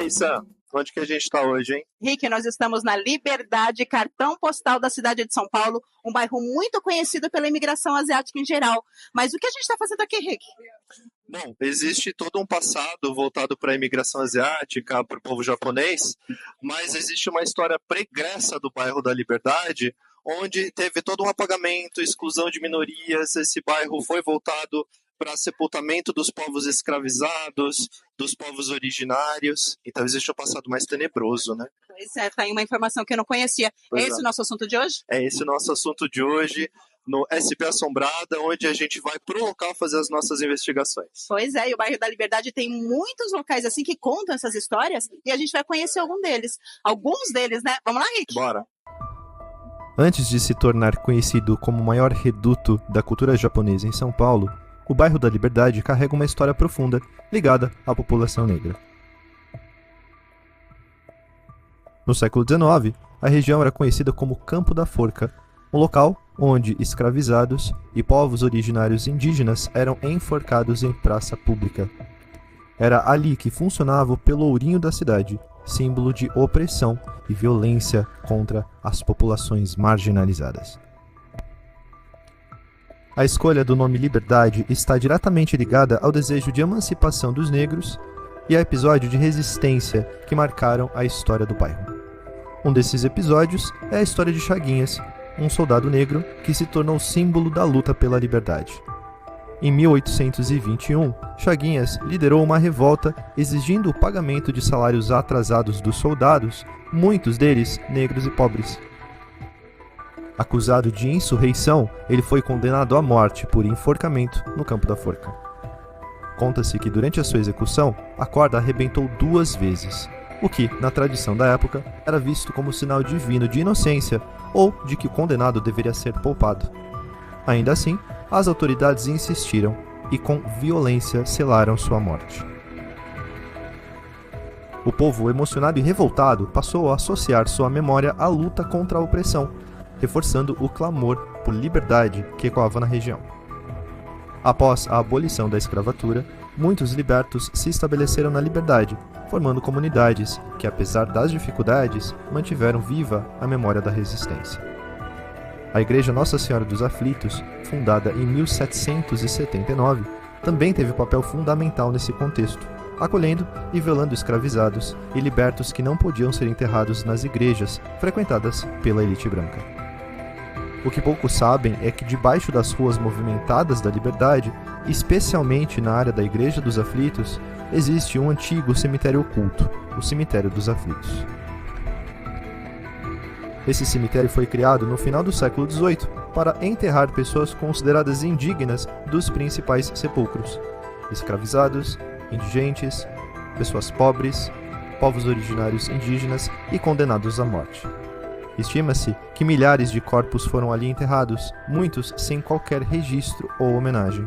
aí, Sam, onde que a gente está hoje, hein? Rick, nós estamos na Liberdade, cartão postal da cidade de São Paulo, um bairro muito conhecido pela imigração asiática em geral. Mas o que a gente está fazendo aqui, Rick? Bom, existe todo um passado voltado para a imigração asiática, para o povo japonês, mas existe uma história pregressa do bairro da Liberdade, onde teve todo um apagamento, exclusão de minorias. Esse bairro foi voltado para sepultamento dos povos escravizados, dos povos originários. Então existe um passado mais tenebroso, né? Pois é, tá aí uma informação que eu não conhecia. É esse o nosso assunto de hoje? É esse o nosso assunto de hoje, no SP Assombrada, onde a gente vai pro local fazer as nossas investigações. Pois é, e o bairro da Liberdade tem muitos locais assim que contam essas histórias e a gente vai conhecer alguns deles, né? Vamos lá, Rick? Bora! Antes de se tornar conhecido como o maior reduto da cultura japonesa em São Paulo, o bairro da Liberdade carrega uma história profunda ligada à população negra. No século XIX, a região era conhecida como Campo da Forca, um local onde escravizados e povos originários indígenas eram enforcados em praça pública. Era ali que funcionava o Pelourinho da cidade, símbolo de opressão e violência contra as populações marginalizadas. A escolha do nome Liberdade está diretamente ligada ao desejo de emancipação dos negros e a episódio de resistência que marcaram a história do bairro. Um desses episódios é a história de Chaguinhas, um soldado negro que se tornou símbolo da luta pela liberdade. Em 1821, Chaguinhas liderou uma revolta exigindo o pagamento de salários atrasados dos soldados, muitos deles negros e pobres. Acusado de insurreição, ele foi condenado à morte por enforcamento no Campo da Forca. Conta-se que durante a sua execução, a corda arrebentou 2 vezes, o que, na tradição da época, era visto como sinal divino de inocência ou de que o condenado deveria ser poupado. Ainda assim, as autoridades insistiram e com violência selaram sua morte. O povo, emocionado e revoltado, passou a associar sua memória à luta contra a opressão, reforçando o clamor por liberdade que ecoava na região. Após a abolição da escravatura, muitos libertos se estabeleceram na Liberdade, formando comunidades que, apesar das dificuldades, mantiveram viva a memória da resistência. A Igreja Nossa Senhora dos Aflitos, fundada em 1779, também teve papel fundamental nesse contexto, acolhendo e velando escravizados e libertos que não podiam ser enterrados nas igrejas frequentadas pela elite branca. O que poucos sabem é que debaixo das ruas movimentadas da Liberdade, especialmente na área da Igreja dos Aflitos, existe um antigo cemitério oculto, o Cemitério dos Aflitos. Esse cemitério foi criado no final do século XVIII para enterrar pessoas consideradas indignas dos principais sepulcros: escravizados, indigentes, pessoas pobres, povos originários indígenas e condenados à morte. Estima-se que milhares de corpos foram ali enterrados, muitos sem qualquer registro ou homenagem.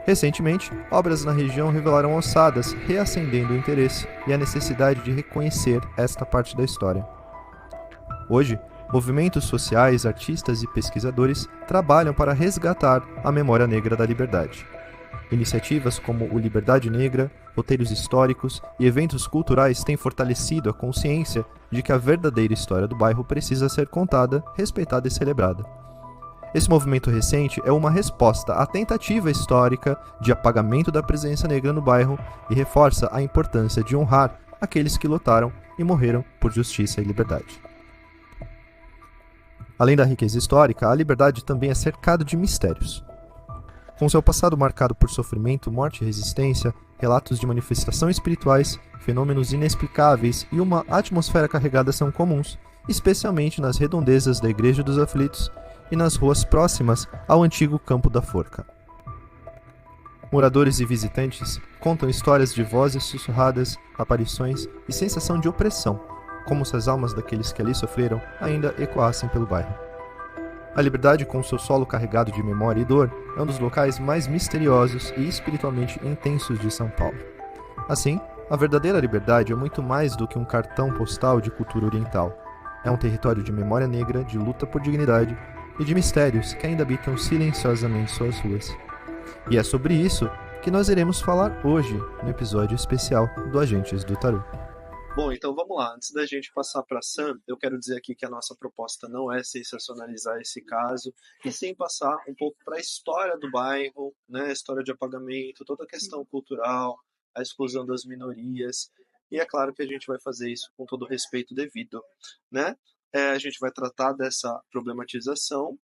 Recentemente, obras na região revelaram ossadas, reacendendo o interesse e a necessidade de reconhecer esta parte da história. Hoje, movimentos sociais, artistas e pesquisadores trabalham para resgatar a memória negra da liberdade. Iniciativas como o Liberdade Negra, roteiros históricos e eventos culturais têm fortalecido a consciência de que a verdadeira história do bairro precisa ser contada, respeitada e celebrada. Esse movimento recente é uma resposta à tentativa histórica de apagamento da presença negra no bairro e reforça a importância de honrar aqueles que lutaram e morreram por justiça e liberdade. Além da riqueza histórica, a Liberdade também é cercada de mistérios. Com seu passado marcado por sofrimento, morte e resistência, relatos de manifestações espirituais, fenômenos inexplicáveis e uma atmosfera carregada são comuns, especialmente nas redondezas da Igreja dos Aflitos e nas ruas próximas ao antigo Campo da Forca. Moradores e visitantes contam histórias de vozes sussurradas, aparições e sensação de opressão, como se as almas daqueles que ali sofreram ainda ecoassem pelo bairro. A Liberdade, com seu solo carregado de memória e dor, é um dos locais mais misteriosos e espiritualmente intensos de São Paulo. Assim, a verdadeira Liberdade é muito mais do que um cartão postal de cultura oriental. É um território de memória negra, de luta por dignidade e de mistérios que ainda habitam silenciosamente suas ruas. E é sobre isso que nós iremos falar hoje no episódio especial do Agentes do Tarô. Bom, então vamos lá. Antes da gente passar para a Sam, eu quero dizer aqui que a nossa proposta não é sensacionalizar esse caso, e sim passar um pouco para a história do bairro, né? A história de apagamento, toda a questão cultural, a exclusão das minorias. E é claro que a gente vai fazer isso com todo o respeito devido, né? A gente vai tratar dessa problematização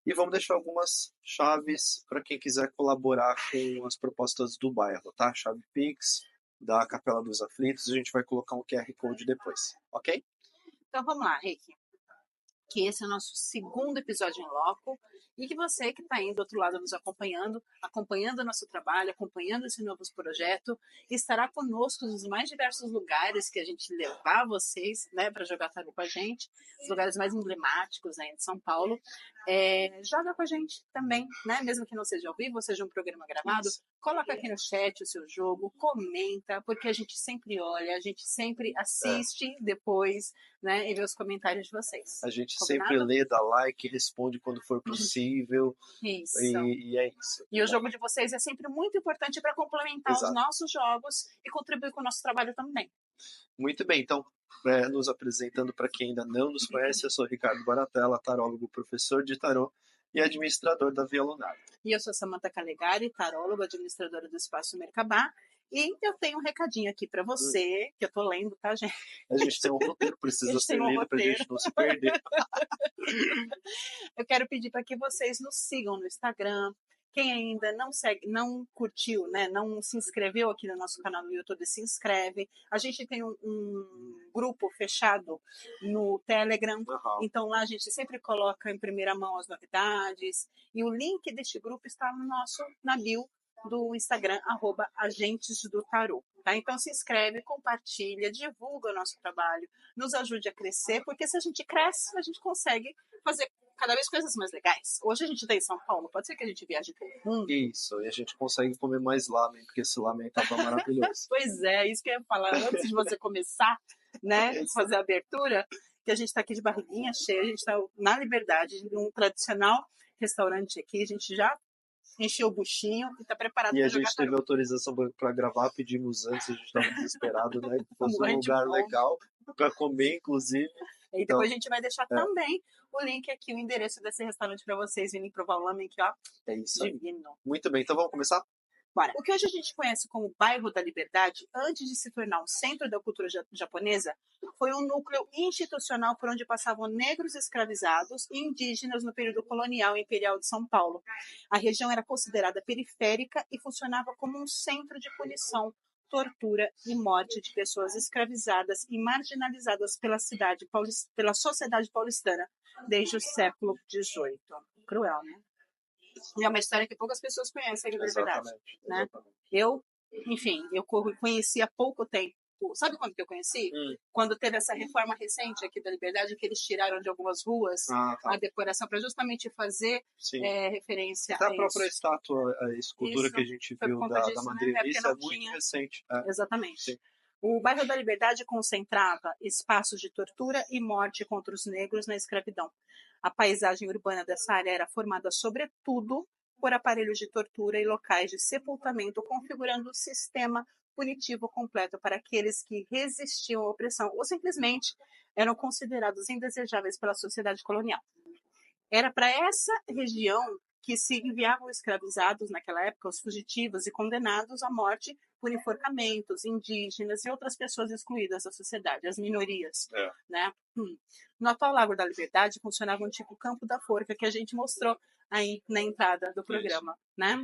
e vamos deixar algumas chaves para quem quiser colaborar com as propostas do bairro, tá? Chave Pix, da Capela dos Aflitos, a gente vai colocar um QR Code depois, ok? Então vamos lá, Rick. Que esse é o nosso segundo episódio em loco e que você que está aí do outro lado nos acompanhando o nosso trabalho, acompanhando esse novo projeto, estará conosco nos mais diversos lugares que a gente levar vocês, né, para jogar tarô com a gente, os lugares mais emblemáticos aí de São Paulo. Joga com a gente também, né, mesmo que não seja ao vivo, seja um programa gravado, coloca aqui no chat o seu jogo, comenta, porque a gente sempre olha, a gente sempre assiste depois, né, e vê os comentários de vocês. A gente Combinado? sempre lê, dá like, responde quando for possível. Isso. E é isso. E o jogo de vocês é sempre muito importante para complementar Exato. os nossos jogos e contribuir com o nosso trabalho também. Muito bem, então, nos apresentando para quem ainda não nos conhece, eu sou Ricardo Baratella, tarólogo, professor de tarô e administrador da Via Lunar. E eu sou Samantha Calegari, taróloga, administradora do Espaço Merkabah. E eu tenho um recadinho aqui para você, que eu tô lendo, tá, gente? A gente tem um roteiro, precisa ser lido pra gente não se perder. Eu quero pedir para que vocês nos sigam no Instagram. Quem ainda não segue, não curtiu, né, não se inscreveu aqui no nosso canal no YouTube, se inscreve. A gente tem um grupo fechado no Telegram, então lá a gente sempre coloca em primeira mão as novidades. E o link deste grupo está na bio do Instagram, @agentesdotarô. Tá? Então se inscreve, compartilha, divulga o nosso trabalho, nos ajude a crescer, porque se a gente cresce, a gente consegue fazer cada vez coisas mais legais. Hoje a gente está em São Paulo, pode ser que a gente viaje pelo mundo. Isso, e a gente consegue comer mais lamen, porque esse lamen tava maravilhoso. Pois é, isso que eu ia falar antes de você começar, né, fazer a abertura, que a gente está aqui de barriguinha cheia, a gente está na Liberdade, num tradicional restaurante aqui, a gente já encheu o buchinho e está preparado para jogar. E a gente teve tarô. autorização para gravar, pedimos antes, a gente estava desesperado, né? Que fosse um lugar bom. legal para comer, inclusive. E depois a gente vai deixar também o link aqui, o endereço desse restaurante para vocês virem provar o lamen, que ó, é isso aí. Divino. Muito bem, então vamos começar? Bora. O que hoje a gente conhece como Bairro da Liberdade, antes de se tornar um centro da cultura japonesa, foi um núcleo institucional por onde passavam negros escravizados e indígenas no período colonial e imperial de São Paulo. A região era considerada periférica e funcionava como um centro de punição, tortura e morte de pessoas escravizadas e marginalizadas pela sociedade paulistana desde o século XVIII. Cruel, né? E é uma história que poucas pessoas conhecem, é verdade. Né? Eu conheci há pouco tempo. Sabe quando que eu conheci? Quando teve essa reforma recente aqui da Liberdade, que eles tiraram de algumas ruas a decoração para justamente fazer referência até a a própria isso. estátua, a escultura Isso, que a gente foi viu por da conta disso, Madre Elisa é muito tinha. recente. Exatamente. Sim. O bairro da Liberdade concentrava espaços de tortura e morte contra os negros na escravidão. A paisagem urbana dessa área era formada, sobretudo, por aparelhos de tortura e locais de sepultamento, configurando um sistema punitivo completo para aqueles que resistiam à opressão ou simplesmente eram considerados indesejáveis pela sociedade colonial. Era para essa região que se enviavam escravizados naquela época, os fugitivos e condenados à morte por enforcamentos, indígenas e outras pessoas excluídas da sociedade, as minorias. Né? No atual Lago da Liberdade funcionava um antigo Campo da Forca, que a gente mostrou aí na entrada do programa. Né?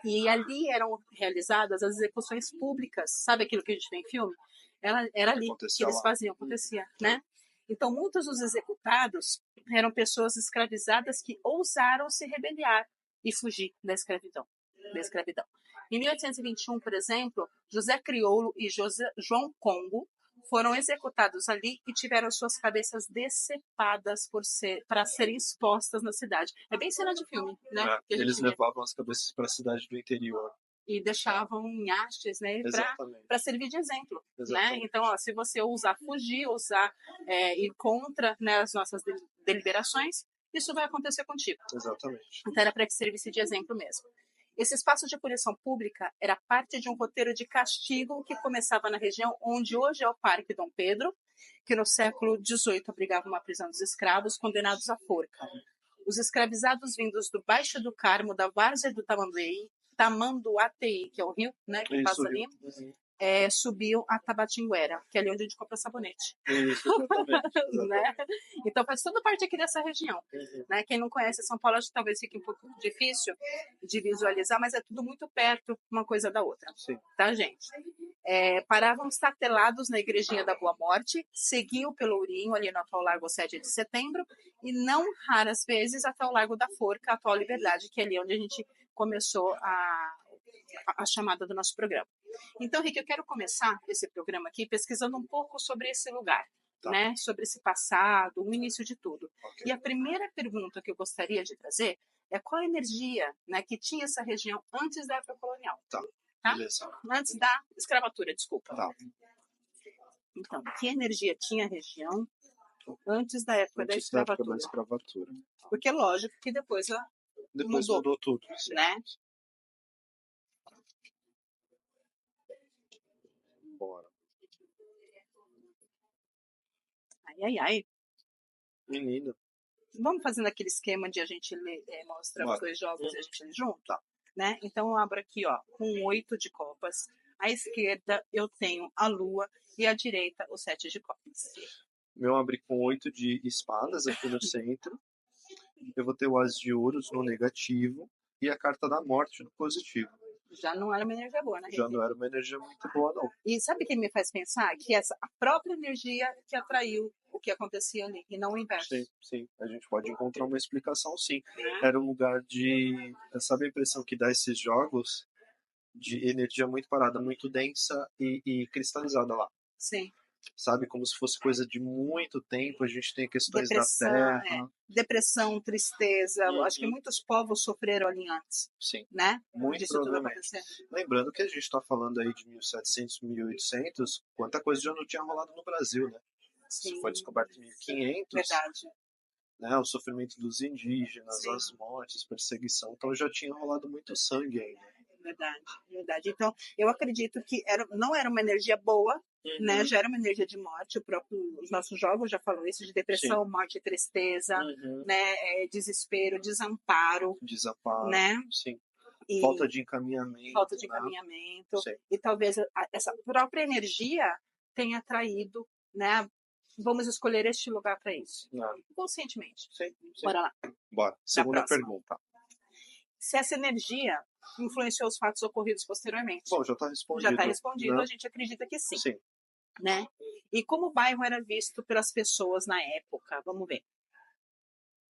E ali eram realizadas as execuções públicas. Sabe aquilo que a gente vê em filme? Era ali que eles faziam, acontecia. Né? Então, muitos dos executados eram pessoas escravizadas que ousaram se rebeliar e fugir da escravidão. Em 1821, por exemplo, José Crioulo e João Congo foram executados ali e tiveram suas cabeças decepadas para serem expostas na cidade. É bem cena de filme, né? Eles levavam as cabeças para a cidade do interior. E deixavam em hastes, né, para servir de exemplo. Né? Então, se você ousar fugir, ousar ir contra, né, as nossas deliberações, isso vai acontecer contigo. Exatamente. Então, era para que servisse de exemplo mesmo. Esse espaço de punição pública era parte de um roteiro de castigo que começava na região onde hoje é o Parque Dom Pedro, que no século XVIII abrigava uma prisão dos escravos condenados à forca. Os escravizados vindos do Baixo do Carmo, da Várzea do Tamanduateí, que é o rio, né, que passa ali, subiam a Tabatinguera, que é ali onde a gente compra sabonete. Isso, exatamente. Né? Então faz toda parte aqui dessa região. Né? Quem não conhece São Paulo, acho que talvez fique um pouco difícil de visualizar, mas é tudo muito perto uma coisa da outra. Sim. Tá, gente? Paravam estatelados na Igrejinha da Boa Morte, seguiam pelo Ourinho, ali no atual Largo 7 de Setembro, e não raras vezes até o Largo da Forca, a atual Liberdade, que é ali onde a gente começou a chamada do nosso programa. Então, Rick, eu quero começar esse programa aqui pesquisando um pouco sobre esse lugar, tá, né? Sobre esse passado, o início de tudo. Okay. E a primeira pergunta que eu gostaria de trazer é qual a energia, né, que tinha essa região antes da época colonial. Tá. Beleza. Antes da escravatura, desculpa. Tá. Então, que energia tinha a região antes da época da escravatura? Porque é lógico que depois mudou tudo, sim. Né? Bora. Ai. Menina. Vamos fazendo aquele esquema de a gente mostrar os dois jogos e a gente lê junto? Tá. Né? Então eu abro aqui, ó, com 8 de copas. À esquerda eu tenho a lua e à direita o 7 de copas. Eu abri com 8 de espadas aqui no centro. Eu vou ter o as de ouros no negativo e a carta da morte no positivo. Já não era uma energia boa, né? Já não era uma energia muito boa, não. E sabe o que me faz pensar? Que a própria energia que atraiu o que acontecia ali, e não o inverso. Sim. A gente pode encontrar uma explicação, sim. Era um lugar de... Sabe a impressão que dá esses jogos? De energia muito parada, muito densa e cristalizada lá. Sim. Sabe? Como se fosse coisa de muito tempo. A gente tem questões depressão, da terra. Depressão, tristeza. Acho que muitos povos sofreram ali antes. Sim. Né? Muito provavelmente. Lembrando que a gente está falando aí de 1700, 1800. Quanta coisa já não tinha rolado no Brasil, né? Sim. Isso foi descoberto em 1500. Verdade. Né? O sofrimento dos indígenas, sim, as mortes, perseguição. Então já tinha rolado muito sangue aí. Verdade. Então, eu acredito que não era uma energia boa, né? Já era uma energia de morte. Os nossos jogos já falam isso, de depressão, sim, morte, tristeza, né? Desespero, desamparo. Né? Sim. Falta de encaminhamento. Sim. E talvez essa própria energia tenha atraído, né? Vamos escolher este lugar para isso. Conscientemente. Sim. Bora lá. Bora. Segunda pergunta. Se essa energia influenciou os fatos ocorridos posteriormente. Bom, já está respondido. Já está respondido, né? A gente acredita que sim. Sim. Né? E como o bairro era visto pelas pessoas na época? Vamos ver.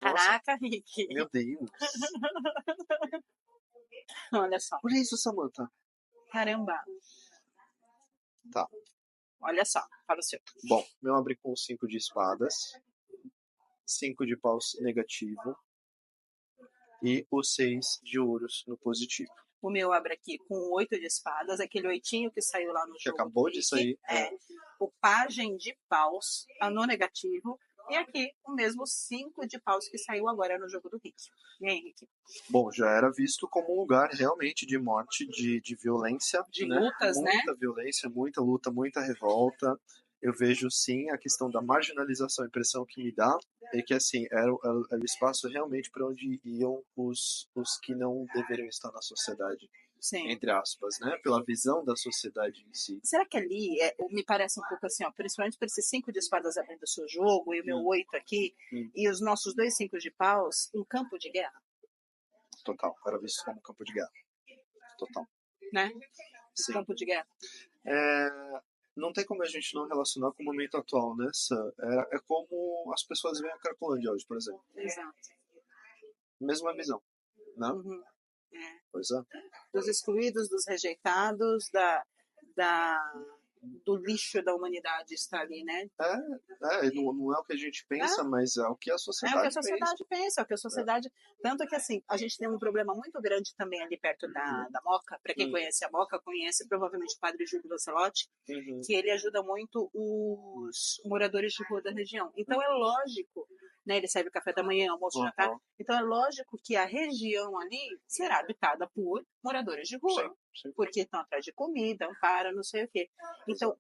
Nossa. Caraca, Rick. Meu Deus. Olha só. Olha isso, Samantha. Caramba. Tá. Olha só, fala o seu. Bom, eu abri com 5 de espadas, 5 de paus negativo e o 6 de ouros no positivo. O meu abre aqui com 8 de espadas, aquele oitinho que saiu lá no que jogo. Acabou de sair. O pajem de paus no negativo. E aqui o mesmo 5 de paus que saiu agora no jogo do Rick. E aí, Rick? Bom, já era visto como um lugar realmente de morte, de violência. De lutas, né? Muita violência, muita luta, muita revolta. Eu vejo, sim, a questão da marginalização. A impressão que me dá é que, assim, era o espaço realmente para onde iam os que não deveriam estar na sociedade. Sim. Entre aspas, né? Pela visão da sociedade em si. Será que ali, me parece um pouco assim, ó, principalmente por esses 5 de espadas abrindo o seu jogo, e o meu 8 aqui, e os nossos 2 5 de paus, um campo de guerra? Total, era visto como campo de guerra. Total. Né? Sim. Campo de guerra. Não tem como a gente não relacionar com o momento atual, né? É como as pessoas veem a Cracolândia hoje, por exemplo. Exato. Mesma visão, né? Pois é. Dos excluídos, dos rejeitados, do lixo da humanidade está ali, né? Não é o que a gente pensa, mas é o que a sociedade pensa. É o que a sociedade pensa, é o que a sociedade... Tanto que, assim, a gente tem um problema muito grande também ali perto da Moca. Para quem conhece a Moca, conhece provavelmente o padre Júlio Lancelotti, que ele ajuda muito os moradores de rua da região. Então, é lógico né? Ele serve café da manhã, almoço, jantar. Uhum. Então é lógico que a região ali será habitada por moradores de rua, Sim. porque estão atrás de comida, amparo, não sei o quê. Então,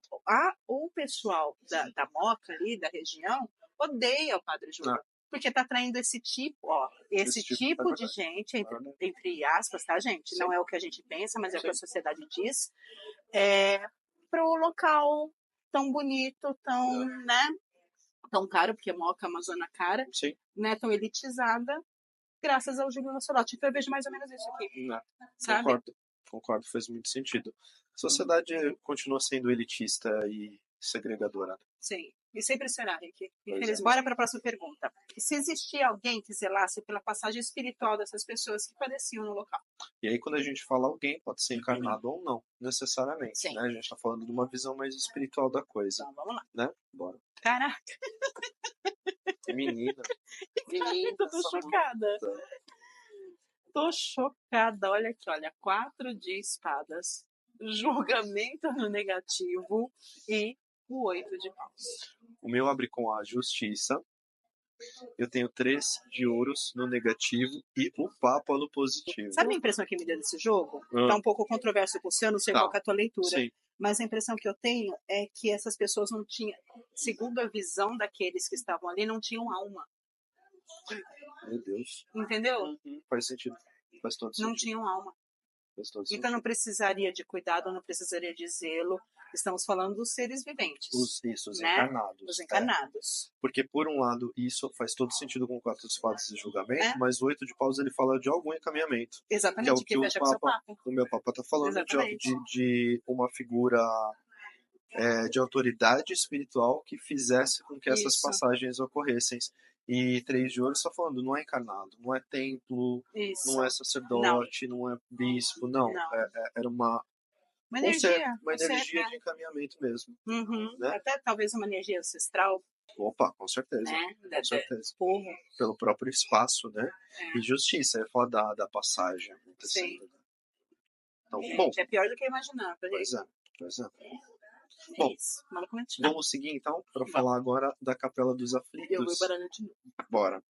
o pessoal da Moca ali, da região, odeia o Padre Júlio. Porque está atraindo esse tipo, esse tipo de gente, entre aspas, tá, gente? Sim. Não é o que a gente pensa, mas é o que a Sim. sociedade diz. Pro local tão bonito, tão, né? Tão caro, porque Moca é uma zona cara, Sim. né? Tão elitizada, graças ao Júlio Lancelotti. Então eu vejo mais ou menos isso aqui. Sabe? Concordo, faz muito sentido. A sociedade continua sendo elitista e segregadora. Sim, e sempre será, Rick. Pois é. Bora para a próxima pergunta. Se existia alguém que zelasse pela passagem espiritual dessas pessoas que padeciam no local? E aí, quando a gente fala alguém, pode ser encarnado ou não, necessariamente. Sim. Né? A gente está falando de uma visão mais espiritual da coisa. Então, vamos lá. Né? Bora. Caraca, Menina. tô chocada. Tô chocada. Olha aqui, olha. 4 de espadas, julgamento no negativo e o 8 de paus. O meu abre com a justiça. Eu tenho 3 de ouros no negativo e o Papa no positivo. Sabe a impressão que me deu desse jogo? Tá um pouco controverso com você, eu não sei qual que é a tua leitura. Sim. Mas a impressão que eu tenho é que essas pessoas não tinham, segundo a visão daqueles que estavam ali, não tinham alma. Meu Deus. Entendeu? Faz sentido. Faz todo sentido. Não tinham alma. Faz todo Então sentido. não precisaria de cuidado, não precisaria de zelo. Estamos falando dos seres viventes. Os né? encarnados. Os encarnados. Porque, por um lado, isso faz todo sentido com 4 de espadas e julgamento, mas o 8 de paus ele fala de algum encaminhamento. Exatamente, que é o que fecha com o seu Papa. o meu Papa está falando Exatamente. de uma figura de autoridade espiritual que fizesse com que essas passagens ocorressem. E 3 de ouro está falando, não é encarnado, não é templo, não é sacerdote, não é bispo, não. Era uma energia de encaminhamento mesmo. Né? Até talvez uma energia ancestral. Opa, com certeza. Né? Com certeza. Povo. Pelo próprio espaço, né? E justiça, é falar da passagem acontecendo. Sim. Então, bom. É pior do que eu imaginava. Pois é. Bom, vamos seguir então para falar agora da Capela dos Aflitos. Eu vou baralhar de novo. Bora.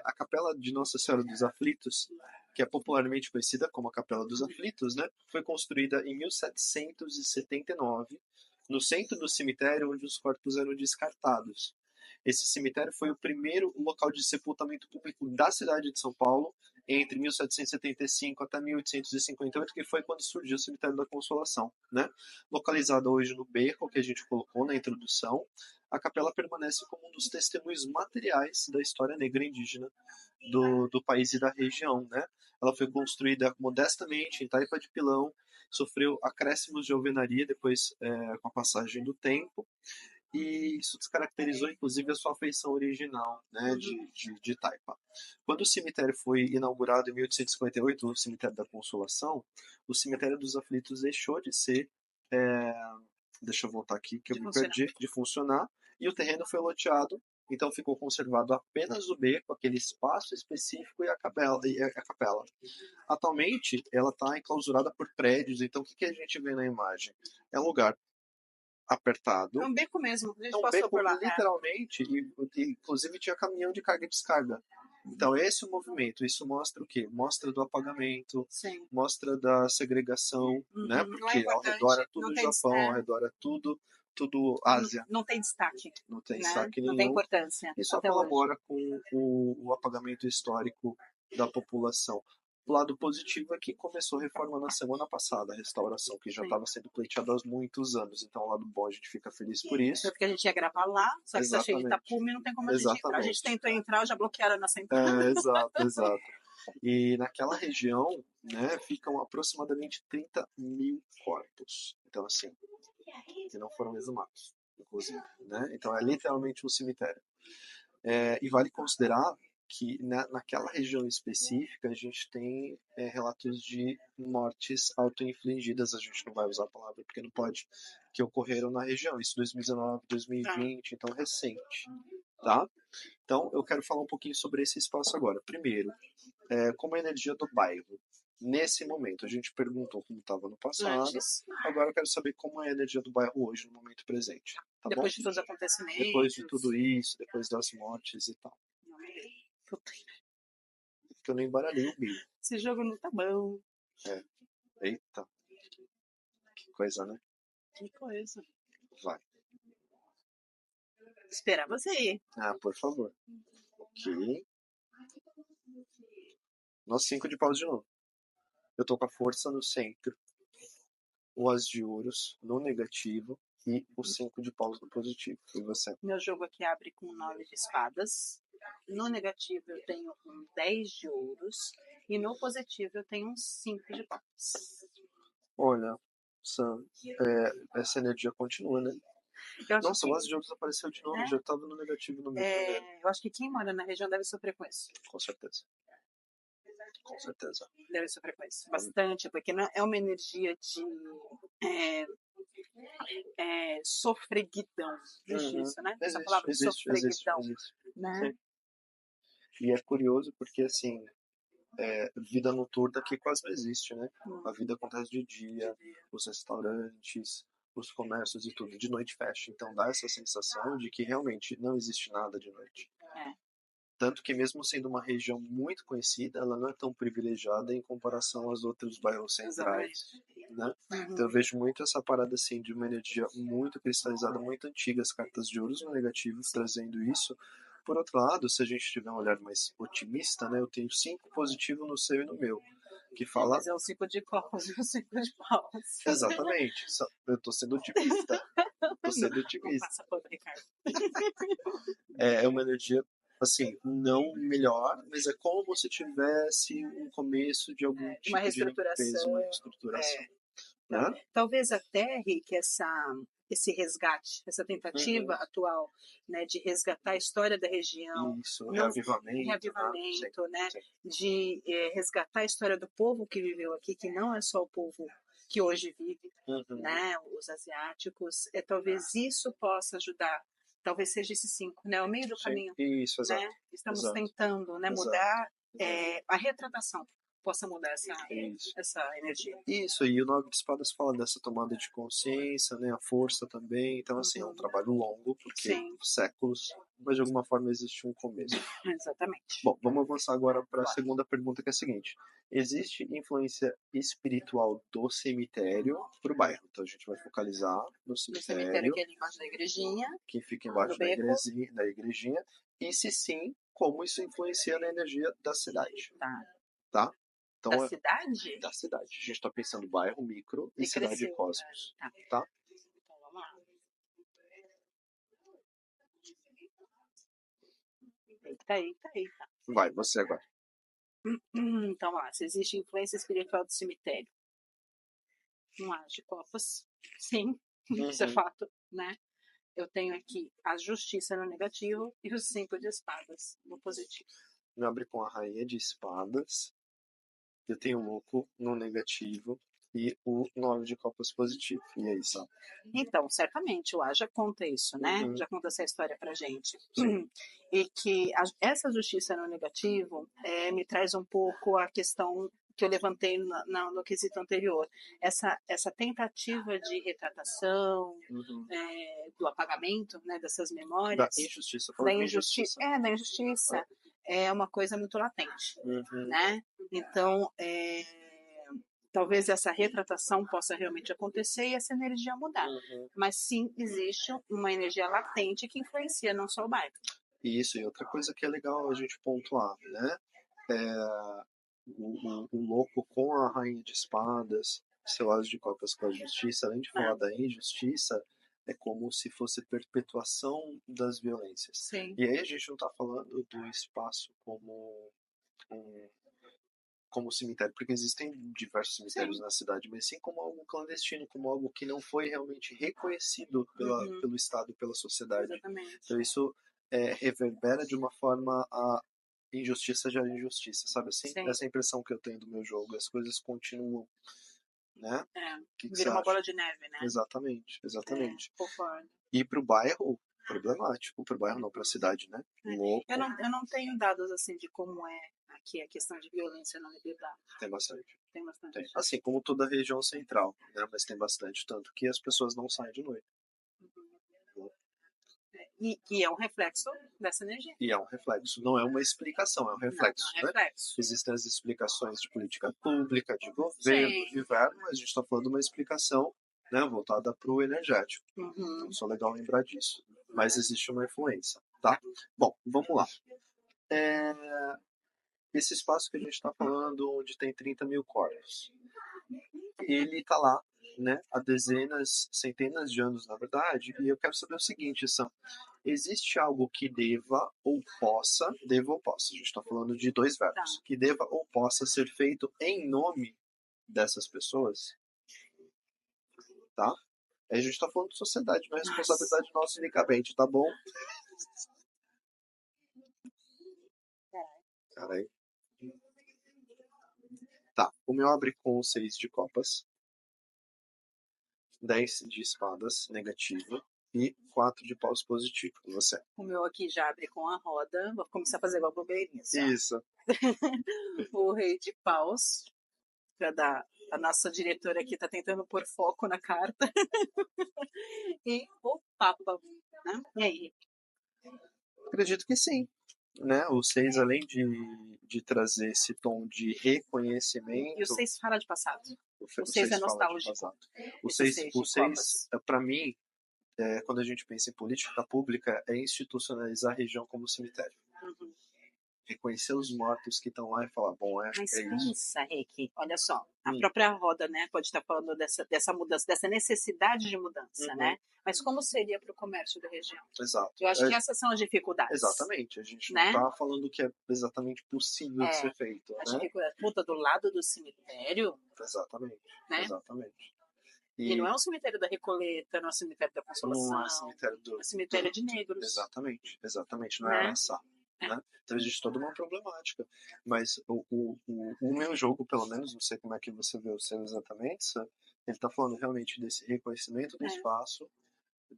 A Capela de Nossa Senhora dos Aflitos, que é popularmente conhecida como a Capela dos Aflitos, né, foi construída em 1779, no centro do cemitério onde os corpos eram descartados. Esse cemitério foi o primeiro local de sepultamento público da cidade de São Paulo entre 1775 até 1858, que foi quando surgiu o Cemitério da Consolação. Né? Localizada hoje no beco, que a gente colocou na introdução, a capela permanece como um dos testemunhos materiais da história negra indígena do país e da região. Né? Ela foi construída modestamente em taipa de pilão, sofreu acréscimos de alvenaria depois com a passagem do tempo, e isso descaracterizou inclusive a sua feição original, né, de taipa. Quando o cemitério foi inaugurado em 1858, o Cemitério da Consolação, o Cemitério dos Aflitos deixou de ser, deixa eu voltar aqui que eu me perdi, de funcionar, e o terreno foi loteado, então ficou conservado apenas o beco, aquele espaço específico e a capela. Atualmente, ela está enclausurada por prédios, então o que a gente vê na imagem? É um lugar apertado. É um beco mesmo, a gente passou beco, por lá. Literalmente, e inclusive tinha caminhão de carga e descarga. Então esse é o movimento, isso mostra o quê? Mostra do apagamento, Sim. mostra da segregação, né? Porque ao redor é tudo Japão, ao redor é tudo Ásia. Não tem destaque. Não tem né? destaque nenhum. Não tem importância. E só colabora com o apagamento histórico da população. O lado positivo é que começou a reforma na semana passada, a restauração, que já estava sendo pleiteada há muitos anos. Então, o lado bom, a gente fica feliz por isso. Porque a gente ia gravar lá, só que está cheio de tapume e não tem como a gente entrar. A gente tentou entrar, já bloquearam na entrada. Exato. E naquela região, né, ficam aproximadamente 30 mil corpos. Então, assim, que não foram exumados, inclusive. Né? Então, é literalmente um cemitério. E vale considerar que naquela região específica a gente tem relatos de mortes auto-infligidas, a gente não vai usar a palavra porque não pode, que ocorreram na região, isso 2019, 2020, então recente, tá? Então eu quero falar um pouquinho sobre esse espaço agora. Primeiro, como a energia do bairro. Nesse momento, a gente perguntou como estava no passado, agora eu quero saber como é a energia do bairro hoje, no momento presente. tá Depois bom? de todos os acontecimentos. Depois de tudo isso, depois das mortes e tal. Puta, Porque eu não embaralhei o meio. esse jogo não tá bom. Eita. Que coisa, né? Que coisa. Vai. Esperar você ir. Ah, por favor. Ok. Nossa, 5 de paus de novo. Eu tô com a força no centro. O as de ouros no negativo. E o 5 de paus no positivo. E você? Meu jogo aqui abre com 9 de espadas. No negativo eu tenho um 10 de ouros. E no positivo eu tenho um 5 de paus. Olha, Sam, essa energia continua, né? Eu acho Nossa, que, o as de ouros apareceu de novo. né? Já tava no negativo no meu primeiro. Eu acho que quem mora na região deve sofrer com isso. Com certeza. Com certeza. Deve sofrer com isso. Bastante, porque não é uma energia de sofreguidão. Existe isso, né? Essa palavra Existe. sofreguidão. Né? Sim. E é curioso porque, assim, vida noturna aqui quase não existe, né? A vida acontece de dia, os restaurantes, os comércios e tudo. De noite fecha. Então dá essa sensação de que realmente não existe nada de noite. É. Tanto que mesmo sendo uma região muito conhecida, ela não é tão privilegiada em comparação aos outros bairros centrais, né? Então eu vejo muito essa parada assim de uma energia muito cristalizada, muito antiga, as cartas de ouros no negativo trazendo isso. Por outro lado, se a gente tiver um olhar mais otimista, né, eu tenho 5 positivo no seu e no meu, que fala Mas é o 5 de copas e o 5 de paus. exatamente. Eu tô sendo otimista. Tô sendo Não otimista. passa pano, Ricardo. É uma energia, assim, não melhor, mas é como se tivesse um começo de algum tipo de limpeza, uma reestruturação. Né? Talvez até, Rick, esse resgate, essa tentativa atual, né, de resgatar a história da região. Isso, reavivamento, né? Sim. De resgatar a história do povo que viveu aqui, que não é só o povo que hoje vive, né? Os asiáticos. Talvez isso possa ajudar. Talvez seja esse 5, né? O meio do caminho. Isso, né? exato. Estamos Exato. tentando, né, mudar a retratação. Possa mudar essa energia. Isso, e o 9 de espadas fala dessa tomada de consciência, né, a força também, então assim, é um trabalho longo, porque séculos, mas de alguma forma existe um começo. Exatamente. Bom, vamos avançar agora para a segunda pergunta, que é a seguinte: existe influência espiritual do cemitério para o bairro? Então a gente vai focalizar no cemitério, que é ali embaixo da igrejinha, que fica embaixo da igrejinha, e se sim, como isso influencia na energia da cidade. Tá? Então, da cidade? Da cidade. A gente está pensando bairro, micro e cidade de Cosmos. Tá? Então vamos lá. Eita. Vai, você agora. Então vamos lá. Se existe influência espiritual do cemitério. Um as de copas. Sim, isso é fato, né? Eu tenho aqui a justiça no negativo e os 5 de espadas no positivo. Eu abri com a rainha de espadas. Eu tenho o louco no negativo e o 9 de copas positivo. E aí, Sam? Então, certamente, o A já conta isso, né? Já conta essa história pra gente. E que essa justiça no negativo me traz um pouco a questão que eu levantei no quesito anterior. Essa tentativa de retratação, do apagamento, né, dessas memórias. Da injustiça. Da injustiça. Da injustiça. É uma coisa muito latente, né? Então, talvez essa retratação possa realmente acontecer e essa energia mudar. Mas sim, existe uma energia latente que influencia não só o bairro. Isso, e outra coisa que é legal a gente pontuar, né? O louco com a rainha de espadas, seu as de copas com a justiça, além de falar da injustiça, é como se fosse perpetuação das violências. Sim. E aí a gente não está falando do espaço como cemitério, porque existem diversos cemitérios na cidade, mas sim como algo clandestino, como algo que não foi realmente reconhecido pelo Estado, pela sociedade. Exatamente. Então isso reverbera de uma forma a injustiça gera injustiça, sabe assim? Sim. Essa é a impressão que eu tenho do meu jogo, as coisas continuam, né? Vira uma bola de neve, né? Exatamente. Concordo. E pro bairro, problemático. Pro bairro não, pra cidade, né? Louco. Eu não tenho dados assim de como é aqui a questão de violência na liberdade. Tem bastante. Tem bastante. Assim como toda a região central, né? Mas tem bastante, tanto que as pessoas não saem de noite. E é um reflexo dessa energia. E é um reflexo, não é uma explicação, é um reflexo. Não, é um né? reflexo. Existem as explicações de política pública, de governo, Sim. de verbo, mas a gente está falando de uma explicação, né, voltada para o energético. Uhum. Então, só legal lembrar disso. Mas existe uma influência, tá? Bom, vamos lá. Esse espaço que a gente está falando, onde tem 30 mil corpos, ele está lá, né, há dezenas, centenas de anos, na verdade, e eu quero saber o seguinte, Sam. Existe algo que deva ou possa, a gente está falando de dois verbos, Tá. que deva ou possa ser feito em nome dessas pessoas, tá? Aí a gente está falando de sociedade, não é responsabilidade nossa unicamente, tá bom? Caralho. Tá, o meu abre com 6 de copas, 10 de espadas, negativo, e 4 de paus positivo. E você? O meu aqui já abre com a roda. Vou começar a fazer igual blogueirinha. Assim, Isso. o rei de paus. A nossa diretora aqui está tentando pôr foco na carta. E o papa. Né? E aí? Acredito que sim. Né? O 6, além de trazer esse tom de reconhecimento... E o 6 fala de passado. O seis 6 é fala de nostálgico. passado. Esse O seis de 6, para mim, quando a gente pensa em política pública, é institucionalizar a região como cemitério. Uhum. Reconhecer os mortos que estão lá e falar, bom, Mas é isso. pensa, Reiki, olha só, a própria roda, né, pode estar falando dessa mudança, dessa necessidade de mudança, né? Mas como seria para o comércio da região? Exato. Eu acho que essas são as dificuldades. Exatamente. A gente né? não está falando que é exatamente possível de ser feito. As Né? dificuldades. Puta, do lado do cemitério, Exatamente. né? Exatamente. E não é um cemitério da Recoleta, não é um cemitério da Consolação. Não é cemitério do... É um cemitério de negros. Exatamente. Exatamente. Não Né? é Araçá. Né? Então existe toda uma problemática. Mas o meu jogo, pelo menos, não sei como é que você vê o seu exatamente, ele está falando realmente desse reconhecimento do espaço,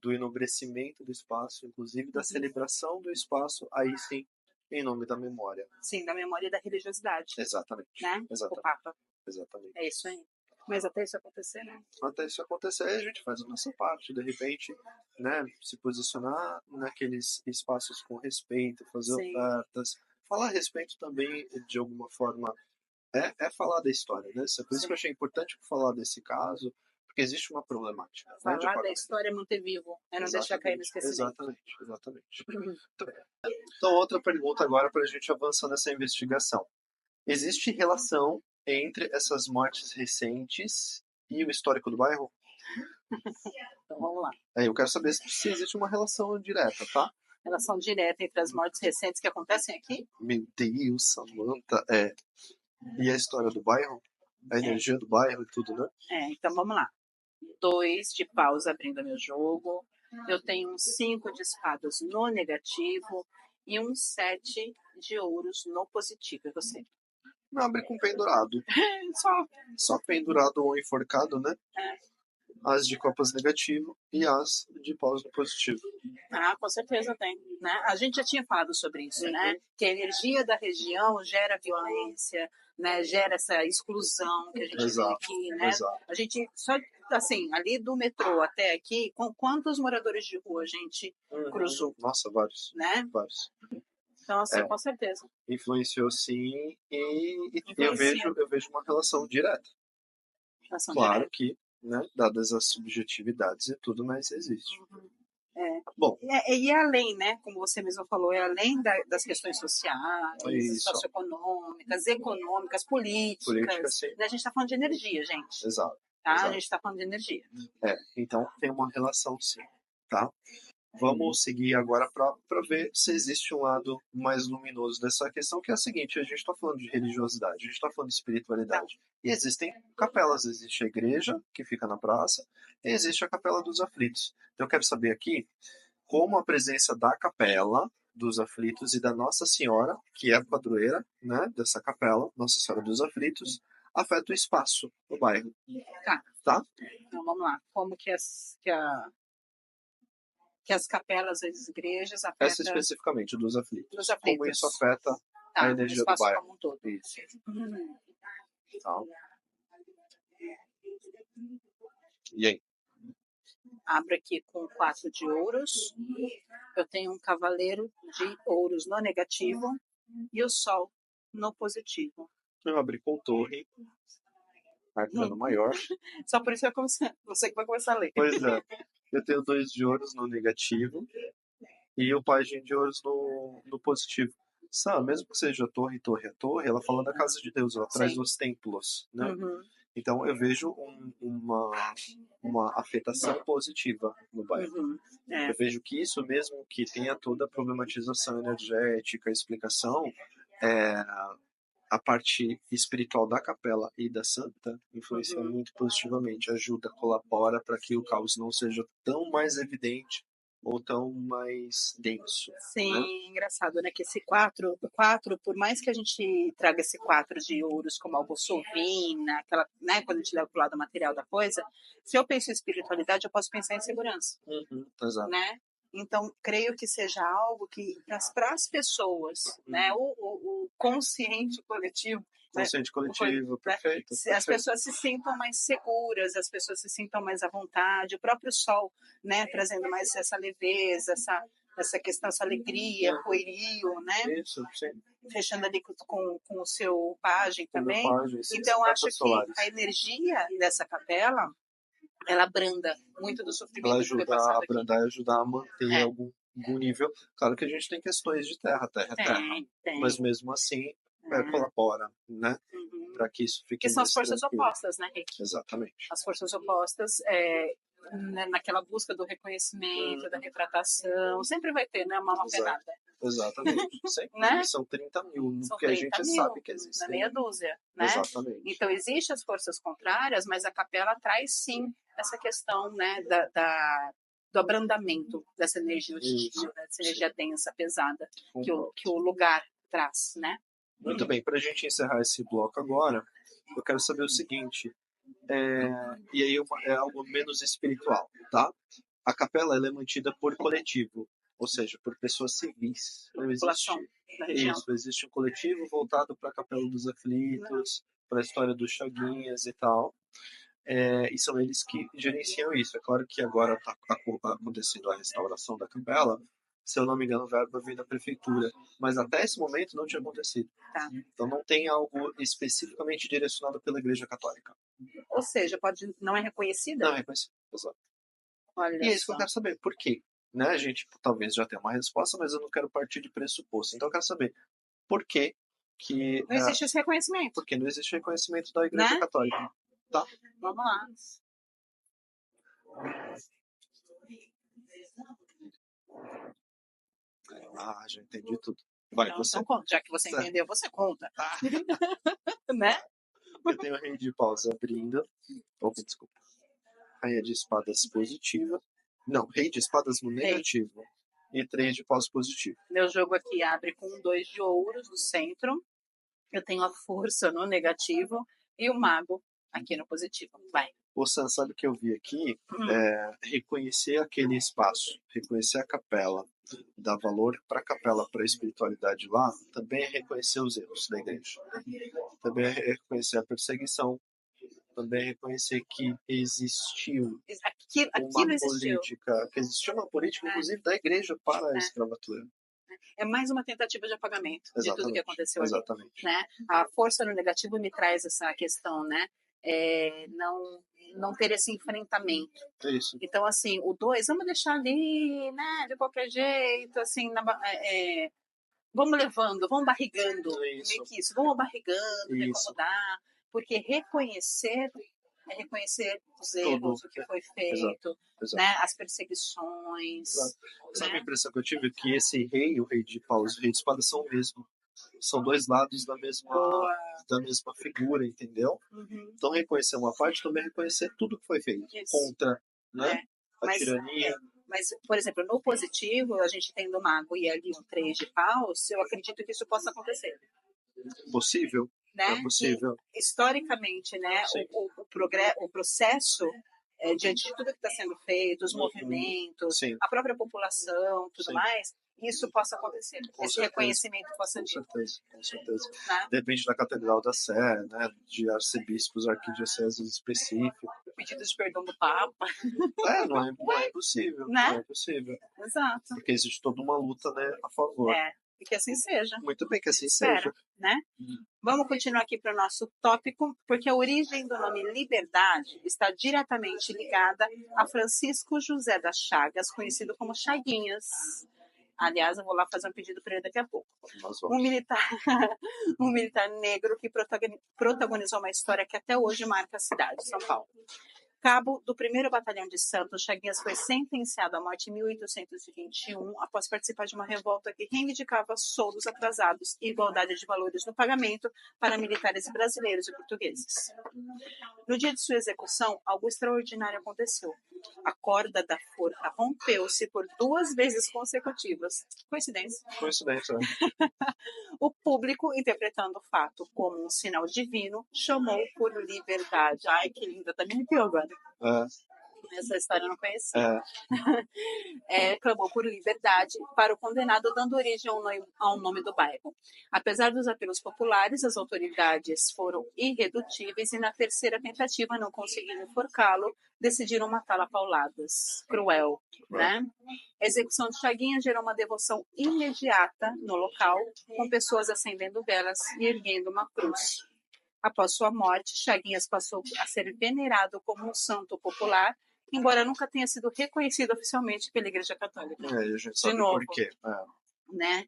do enobrecimento do espaço, inclusive da celebração do espaço, aí sim, em nome da memória. Sim, da memória e da religiosidade. Exatamente. Né? Exatamente. O Papa. Exatamente. É isso aí. Mas até isso acontecer, né? Até isso acontecer, a gente faz a nossa parte, de repente, né, se posicionar naqueles espaços com respeito, fazer ofertas, falar a respeito também, de alguma forma, é falar da história, né? Por isso que eu achei importante falar desse caso, porque existe uma problemática. Falar da história é manter vivo, é não deixar cair no esquecimento. Exatamente. Então, outra pergunta agora para a gente avançar nessa investigação. Existe relação entre essas mortes recentes e o histórico do bairro? Então vamos lá. Eu quero saber se existe uma relação direta, tá? Relação direta entre as mortes recentes que acontecem aqui? Meu Deus, Samantha. E a história do bairro? A energia do bairro e tudo, né? Então vamos lá. 2 de paus abrindo meu jogo. Eu tenho um 5 de espadas no negativo e um 7 de ouros no positivo. E você? Não abre com pendurado. Só pendurado ou enforcado, né? As de copas negativo e as de paus no positivo. Ah, com certeza tem. Né? A gente já tinha falado sobre isso, né? Que a energia da região gera violência, né? Gera essa exclusão que a gente vê aqui, né? A gente só assim, ali do metrô até aqui, com quantos moradores de rua a gente cruzou? Nossa, vários. Né? Vários. Então, assim, com certeza. Influenciou sim, e eu vejo uma relação direta. Claro que, né, dadas as subjetividades e tudo, mas existe. Bom. E além, né, como você mesmo falou, é além das questões sociais, socioeconômicas, econômicas, políticas. Sim. A gente está falando de energia, gente. Exato. Tá? A gente está falando de energia. Então tem uma relação sim, tá? Vamos seguir agora para ver se existe um lado mais luminoso dessa questão, que é a seguinte: a gente está falando de religiosidade, a gente está falando de espiritualidade. E existem capelas, existe a igreja, que fica na praça, e existe a capela dos aflitos. Então eu quero saber aqui como a presença da capela dos aflitos e da Nossa Senhora, que é a padroeira, né, dessa capela, Nossa Senhora dos Aflitos, afeta o espaço do bairro. Tá? Então vamos lá. Como que as capelas, as igrejas afetam... Essa especificamente, dos aflitos. Como isso afeta a energia do bairro. Como um todo. Isso. Tá. E aí? Abro aqui com 4 de ouros. Eu tenho um cavaleiro de ouros no negativo e o sol no positivo. Eu abri com torre, arcano maior. Só por isso você que vai começar a ler. Pois é. Eu tenho 2 de ouros no negativo e o pajem de ouros no positivo. Sabe, mesmo que seja torre, ela fala da casa de Deus, ela traz os templos, né? Uhum. Então eu vejo uma afetação positiva no bairro. Uhum. É. Eu vejo que isso mesmo que tenha toda a problematização energética, a explicação, a parte espiritual da capela e da santa influencia muito positivamente, ajuda, colabora para que o caos não seja tão mais evidente ou tão mais denso. Sim, né? engraçado, né? Que esse 4, por mais que a gente traga esse 4 de ouros como algo sovina, aquela, né, quando a gente leva pro lado material da coisa, se eu penso em espiritualidade, eu posso pensar em segurança, Exato. né? Então, creio que seja algo que, para as pessoas, né, o consciente coletivo, Consciente coletivo, perfeito. As pessoas se sintam mais seguras, as pessoas se sintam mais à vontade, o próprio sol, né, trazendo mais essa leveza, essa questão, essa alegria, pueril, né? Isso, sim. Fechando ali com o seu pajem também. Sim, então, acho que a energia dessa capela, ela branda muito do sofrimento. Ela ajuda a abrandar e ajudar a manter algum nível. Claro que a gente tem questões de terra. Tem. Mas mesmo assim, colabora, né? Para que isso fique. Que são as forças opostas, né, Rick? Exatamente. As forças opostas, naquela busca do reconhecimento, da retratação, sempre vai ter, né, uma penada. Exatamente. Sempre. Né? São 30 mil, São porque 30 a gente mil, sabe que existe. Na meia dúzia, né? Exatamente. Então, existem as forças contrárias, mas a capela traz, sim, essa questão, né, do abrandamento dessa energia hostil, dessa energia densa, pesada, que o lugar traz, né? Muito bem, para a gente encerrar esse bloco agora, eu quero saber o seguinte, e aí é algo menos espiritual, tá? A capela ela é mantida por coletivo, ou seja, por pessoas civis. Não existe isso, existe um coletivo voltado para a Capela dos Aflitos, para a história dos Chaguinhas e tal. E são eles que gerenciam isso. É claro que agora está acontecendo a restauração da capela, se eu não me engano, o verbo vem da prefeitura. Mas até esse momento não tinha acontecido. Tá. Então não tem algo especificamente direcionado pela Igreja Católica. Ou seja, não é reconhecida? Não é reconhecida, exato. Olha e é isso que eu quero saber. Por quê? Né? A gente talvez já tenha uma resposta, mas eu não quero partir de pressuposto. Então eu quero saber por que não existe esse reconhecimento. Porque não existe reconhecimento da Igreja Católica. Tá? Vamos lá. Já entendi tudo. Vai, então, você. Então conta. Já que você entendeu, você conta. Né? Eu tenho a Rei de Paus abrindo. Desculpa. Rainha de Espadas positiva. Não, Rei de Espadas no negativo. E 3 de Paus positivo. Meu jogo aqui abre com 2 de ouros no centro. Eu tenho a força no negativo e o mago aqui no positivo. Vai. O Sam, sabe o que eu vi aqui? Reconhecer aquele espaço, reconhecer a capela, dar valor para a capela, para a espiritualidade lá, também é reconhecer os erros da igreja. Também é reconhecer a perseguição. Também é reconhecer que existiu uma política, que existiu uma política, inclusive, da igreja para a escravatura. É mais uma tentativa de apagamento de tudo que aconteceu ali. Exatamente. Né? A força no negativo me traz essa questão, né? Não ter esse enfrentamento. É isso. Então, assim, o 2, vamos deixar ali, né? De qualquer jeito, assim, vamos levando, vamos barrigando. Isso. Vamos barrigando, recomodar. Porque reconhecer é reconhecer os erros, o que foi feito, Exato. Né? As perseguições. Sabe a impressão que eu tive? Que esse rei, o rei de paus e o rei de espadas são o mesmo. São dois lados da mesma figura, entendeu? Então reconhecer uma parte, também reconhecer tudo que foi feito contra, né? A tirania. Mas, por exemplo, no positivo, a gente tendo o mago e ali um 3 de paus, eu acredito que isso possa acontecer. Possível. Né? É possível. Que, historicamente, né, o processo, diante de tudo que está sendo feito, os movimentos, a própria população, tudo mais, isso possa acontecer, Com esse certeza. reconhecimento possa Com vir. certeza, com certeza. Né? Depende da Catedral da Sé, né? De arcebispos, arquidioceses específicos. Pedido de perdão do Papa. Não é impossível. Né? Não é impossível. Exato. Porque existe toda uma luta, né, a favor. E que assim seja. Muito bem, que assim Espera, seja. né? Vamos continuar aqui para o nosso tópico, porque a origem do nome Liberdade está diretamente ligada a Francisco José das Chagas, conhecido como Chaguinhas. Aliás, eu vou lá fazer um pedido para ele daqui a pouco. Um militar negro que protagonizou uma história que até hoje marca a cidade de São Paulo. Cabo do 1º Batalhão de Santos, Chaguinhas foi sentenciado à morte em 1821 após participar de uma revolta que reivindicava soldos atrasados e igualdade de valores no pagamento para militares brasileiros e portugueses. No dia de sua execução, algo extraordinário aconteceu. A corda da forca rompeu-se por 2 vezes consecutivas. Coincidência. Coincidência. O público, interpretando o fato como um sinal divino, chamou por liberdade. Ai, que linda, tá me arrepiou agora. Essa história eu não conhecia. Clamou por liberdade para o condenado, dando origem ao nome do bairro. Apesar dos apelos populares, as autoridades foram irredutíveis e, na 3ª tentativa, não conseguindo enforcá-lo, decidiram matá-lo a pauladas. Cruel, né? A execução de Chaguinhas gerou uma devoção imediata no local, com pessoas acendendo velas e erguendo uma cruz. Após sua morte, Chaguinhas passou a ser venerado como um santo popular, embora nunca tenha sido reconhecido oficialmente pela Igreja Católica. A gente sabe por quê. Né?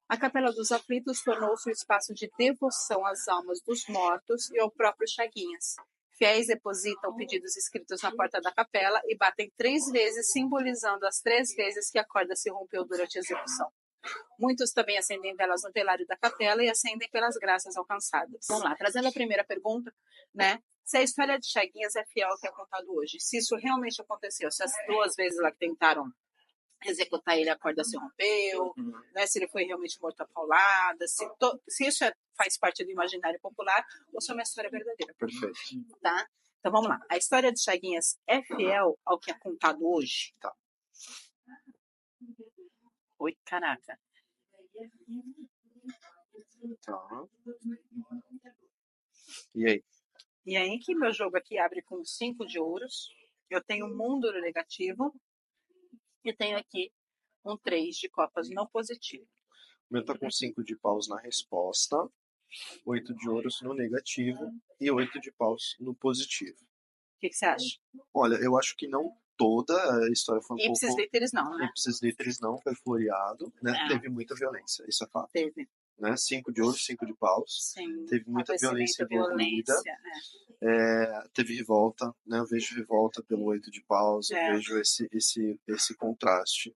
A Capela dos Aflitos tornou-se um espaço de devoção às almas dos mortos e ao próprio Chaguinhas. Fiéis depositam pedidos escritos na porta da capela e batem 3 vezes, simbolizando as 3 vezes que a corda se rompeu durante a execução. Muitos também acendem velas no velário da capela e acendem pelas graças alcançadas. Vamos lá, trazendo a primeira pergunta, né? Se a história de Chaguinhas é fiel ao que é contado hoje, se isso realmente aconteceu, se as 2 vezes lá que tentaram executar ele, a corda se rompeu, né? Se ele foi realmente morto a paulada, se isso faz parte do imaginário popular ou se é uma história verdadeira. Perfeito. Tá? Então vamos lá. A história de Chaguinhas é fiel ao que é contado hoje? Tá. Oi, caraca. Tá. E aí? E aí que meu jogo aqui abre com 5 de ouros. Eu tenho um mundo no negativo. E tenho aqui um 3 de copas não positivo. O meu tá com 5 de paus na resposta, 8 de ouros no negativo e 8 de paus no positivo. O que você acha? Olha, eu acho que não toda a história foi um Ipsis pouco... literis não, né? Ipsis literis não, foi floreado, né? Teve muita violência, isso é fato. Teve. Né? 5 de ouros, 5 de paus. Sim. Teve muita violência envolvida. Teve revolta, né? Eu vejo revolta pelo 8 de paus, eu vejo esse contraste.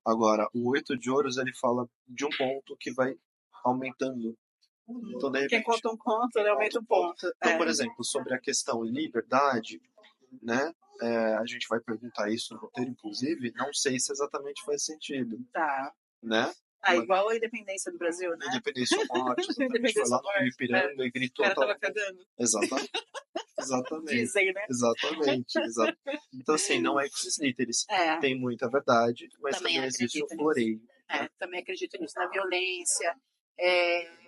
Agora, o 8 de ouros, ele fala de um ponto que vai aumentando. Então, de repente, quem conta um conto, ele aumenta um ponto. Então, por exemplo, sobre a questão liberdade, né? A gente vai perguntar isso no roteiro, inclusive, não sei se exatamente faz sentido. Tá. Né? Igual a independência do Brasil, né? Independência ou morte, exatamente. Foi lá no Ipiranga e gritou. O cara tava cagando. Exatamente. Dizem, né? Exatamente. Então, assim, não é ipsis literis. Tem muita verdade, mas também existe um floreio. Também acredito nisso, na violência.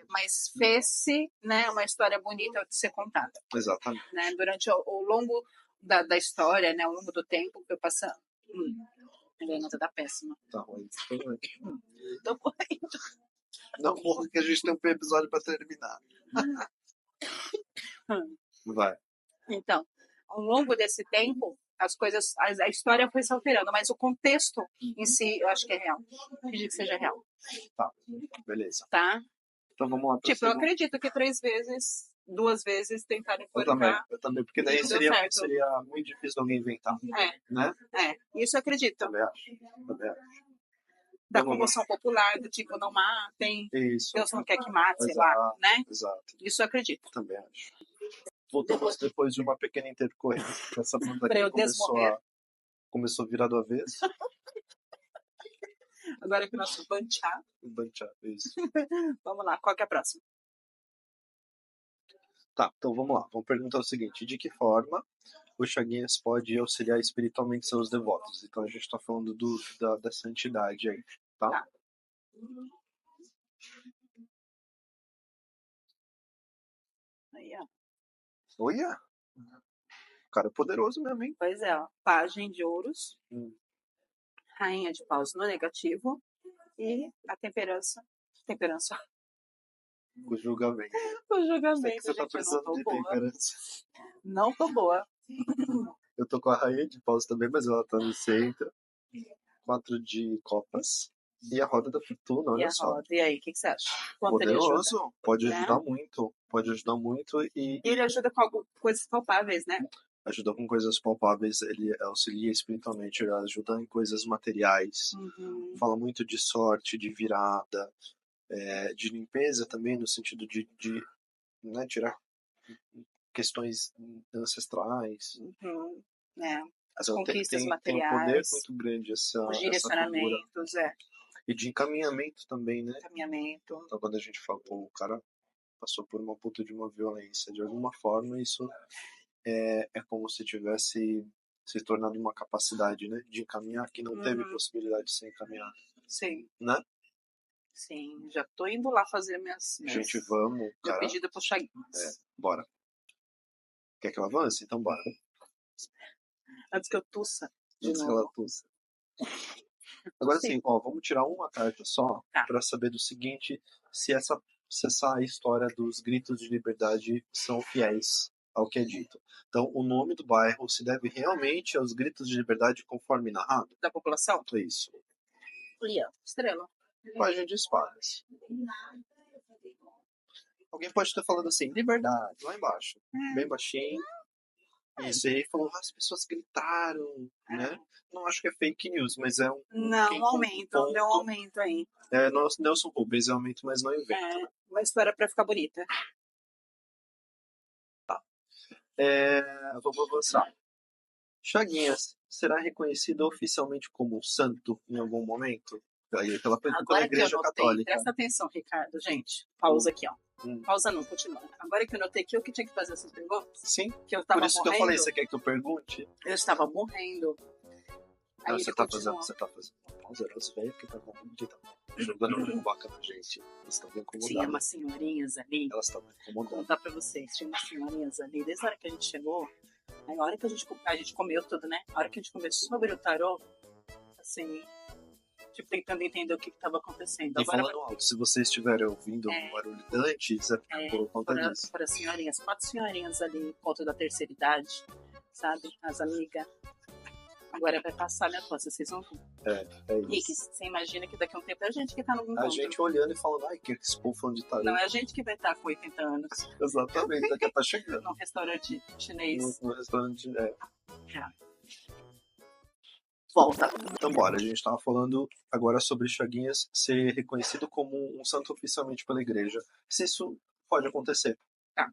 Mas fez-se, né, uma história bonita de ser contada. Exatamente. Né? Durante o longo da história, né, ao longo do tempo que eu passando. A garganta tá péssima. Tá ruim. Tô morrendo. Não morra que a gente tem um episódio pra terminar. Vai. Então, ao longo desse tempo, as coisas, a história foi se alterando, mas o contexto em si, eu acho que é real. Acredito que seja real. Tá, beleza. Tá? Então vamos lá. Eu acredito que 2 vezes tentaram enforcar. Eu também, porque daí seria muito difícil alguém inventar. Né? Isso eu acredito. Também acho. Da comoção popular, do tipo, não matem. Isso. Deus não quer que mate, sei lá, né? Exato. Isso eu acredito. Também acho. Voltamos depois de uma pequena intercorrência. Essa banda aqui começou a virar do avesso. Agora que o nosso banchá. Isso. Vamos lá, qual que é a próxima? Tá, então vamos lá. Vamos perguntar o seguinte: de que forma o Chaguinhas pode auxiliar espiritualmente seus devotos? Então a gente está falando da santidade aí. tá? Tá. Aí, ó. Olha! O cara é poderoso mesmo, hein? Pois é, ó. Pajem de ouros, Hum. rainha de paus no negativo e a temperança. Temperança. O julgamento. O Sei que julgamento, você tá gente, eu não precisando tô de boa. temperança. Não tô boa. Eu tô com a rainha de paus também, mas ela tá no centro. 4 de copas. E a roda da fortuna, E olha a só. roda. E aí, o que você acha? Quanto ele ajuda? Poderoso. Pode Né? ajudar muito. Pode ajudar muito e E ele ajuda com coisas palpáveis, né? ajuda com coisas palpáveis. Ele auxilia espiritualmente, ele ajuda em coisas materiais. Uhum. Fala muito de sorte, de virada, de limpeza também, no sentido de né, tirar questões ancestrais. Uhum. É. As Então, conquistas tem um poder materiais, muito grande os essa figura. direcionamentos, E de encaminhamento também, né? encaminhamento. Então, quando a gente fala, pô, o cara passou por uma puta de uma violência, de alguma forma, isso é como se tivesse se tornado uma capacidade, né? De encaminhar que não teve possibilidade de ser encaminhada, Sim, né? sim. Já tô indo lá fazer Gente, vamos, meu cara. pedido pro Chaguinhos. Bora. Quer que eu avance? Então bora. Antes que eu tussa de Antes que novo. ela tussa. Agora sim, ó, vamos tirar uma carta só Tá. para saber do seguinte, se essa história dos gritos de liberdade são fiéis ao que é dito. Então, o nome do bairro se deve realmente aos gritos de liberdade conforme narrado? Da população? É isso. Leão. Estrela. Página de espadas. Alguém pode estar falando assim, liberdade, lá embaixo. Bem baixinho. Isso, e aí falou, as pessoas gritaram, né? Não acho que é fake news, mas é Não, quem um aumento. ponto- Deu um aumento aí. Nelson Rubens é aumento, mas não invento. É, uma história pra ficar bonita. Vamos avançar. Chaguinhas será reconhecido oficialmente como santo em algum momento? Pela Agora que eu Igreja notei, Católica. presta atenção, Ricardo, gente. Pausa aqui, ó. Hum. Pausa não, continua. Agora que eu notei que eu que tinha que fazer essas perguntas, Sim, que eu tava por isso morrendo, que eu falei, você quer que eu pergunte? eu estava morrendo. Aí Não, ele você tá continuou. fazendo uma pausa, os velhos que estavam jogando boca na gente. Elas estavam incomodadas. Tinha umas senhorinhas ali. Elas estavam Vou incomodadas. contar pra vocês. Tinha umas senhorinhas ali. Desde a hora que a gente chegou, aí a hora que a gente comeu tudo, né? A hora que a gente começou sobre o tarô, assim, tipo, tentando entender o que estava acontecendo. E Agora, falando alto, se vocês estiverem ouvindo um barulho antes, é por conta disso. para as senhorinhas, 4 senhorinhas ali, ponto da terceira idade, sabe? As amigas. Agora vai passar minha tosse, vocês vão ver. É Rick, isso. você imagina que daqui a um tempo é a gente que tá no encontro. A gente olhando e falando, ai, que esse povo falando de tarô. Não é a gente que vai estar com 80 anos Exatamente, daqui a tá chegando. num restaurante chinês. No restaurante, Volta. Então bora, a gente tava falando agora sobre Chaguinhas ser reconhecido como um santo oficialmente pela igreja. Se isso pode acontecer.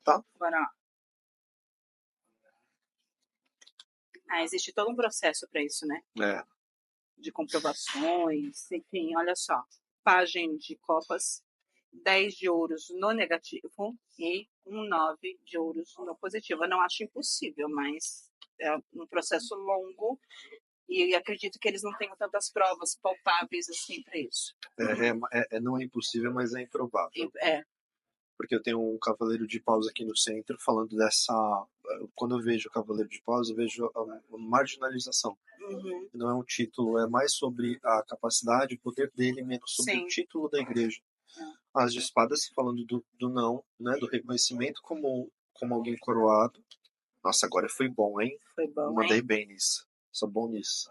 Tá? Agora, existe todo um processo para isso, né? De comprovações, enfim, olha só. Pajem de copas, 10 de ouros no negativo e 9 de ouros no positivo. Eu não acho impossível, mas é um processo longo e acredito que eles não tenham tantas provas palpáveis assim para isso. Não é impossível, mas é improvável. É. Porque eu tenho um cavaleiro de paus aqui no centro falando dessa... Quando eu vejo o cavaleiro de paus, eu vejo a marginalização. Uhum. Não é um título, é mais sobre a capacidade, o poder dele, menos sobre Sim. o título da igreja. As de espadas falando do não, né, do reconhecimento como alguém coroado. Nossa, agora foi bom, hein? Foi bom, Mandei hein? bem nisso. Sou bom nisso.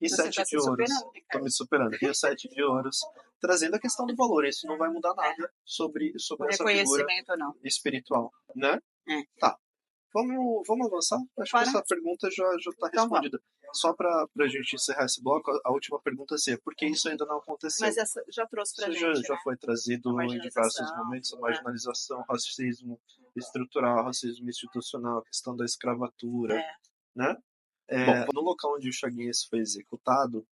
E Você 7 tá de se ouros. superando, Ricardo. Tô me superando. E o 7 de ouros, trazendo a questão do valor. Isso não vai mudar nada sobre O essa figura reconhecimento ou não. espiritual, né? Tá. Vamos avançar? Acho que essa pergunta já tá Então respondida. Só pra gente encerrar esse bloco, a última pergunta é por que isso ainda não aconteceu? Mas essa já trouxe pra Isso gente, já né? foi trazido A em marginalização, diversos momentos, a marginalização, racismo estrutural, racismo institucional, a questão da escravatura, né? No local onde o Chaguinhas foi executado,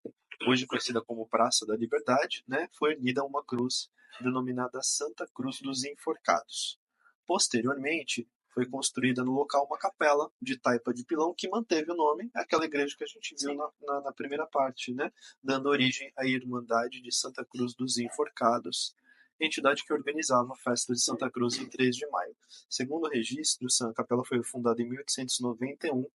hoje conhecida como Praça da Liberdade, né, foi erguida uma cruz denominada Santa Cruz dos Enforcados. Posteriormente, foi construída no local uma capela de taipa de pilão que manteve o nome, aquela igreja que a gente viu na primeira parte, né? Dando origem à Irmandade de Santa Cruz dos Enforcados, entidade que organizava a festa de Santa Cruz em 3 de maio. Segundo registros, a capela foi fundada em 1891,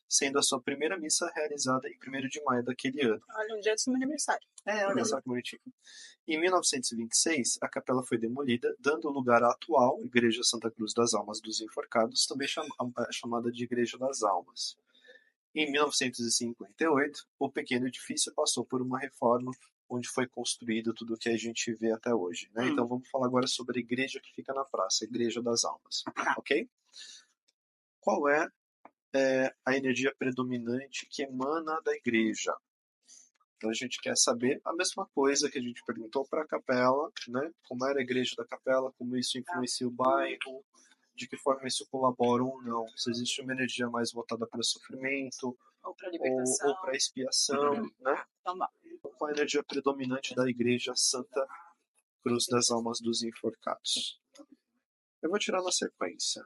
sendo a sua primeira missa realizada em 1º de maio daquele ano. Olha, um dia do meu aniversário. Olha só que bonitinho. Em 1926, a capela foi demolida, dando lugar à atual Igreja Santa Cruz das Almas dos Enforcados, também chamada de Igreja das Almas. Em 1958, o pequeno edifício passou por uma reforma, onde foi construído tudo o que a gente vê até hoje, né? Então vamos falar agora sobre a igreja que fica na praça, a Igreja das Almas, ok? Qual é a energia predominante que emana da igreja? Então a gente quer saber a mesma coisa que a gente perguntou para a capela, né? Como era a igreja da capela, como isso influencia o bairro, de que forma isso colabora ou não. Se existe uma energia mais voltada para sofrimento ou para libertação, ou para expiação, né? Qual a energia predominante da igreja Santa Cruz das Almas dos Enforcados? Eu vou tirar na sequência.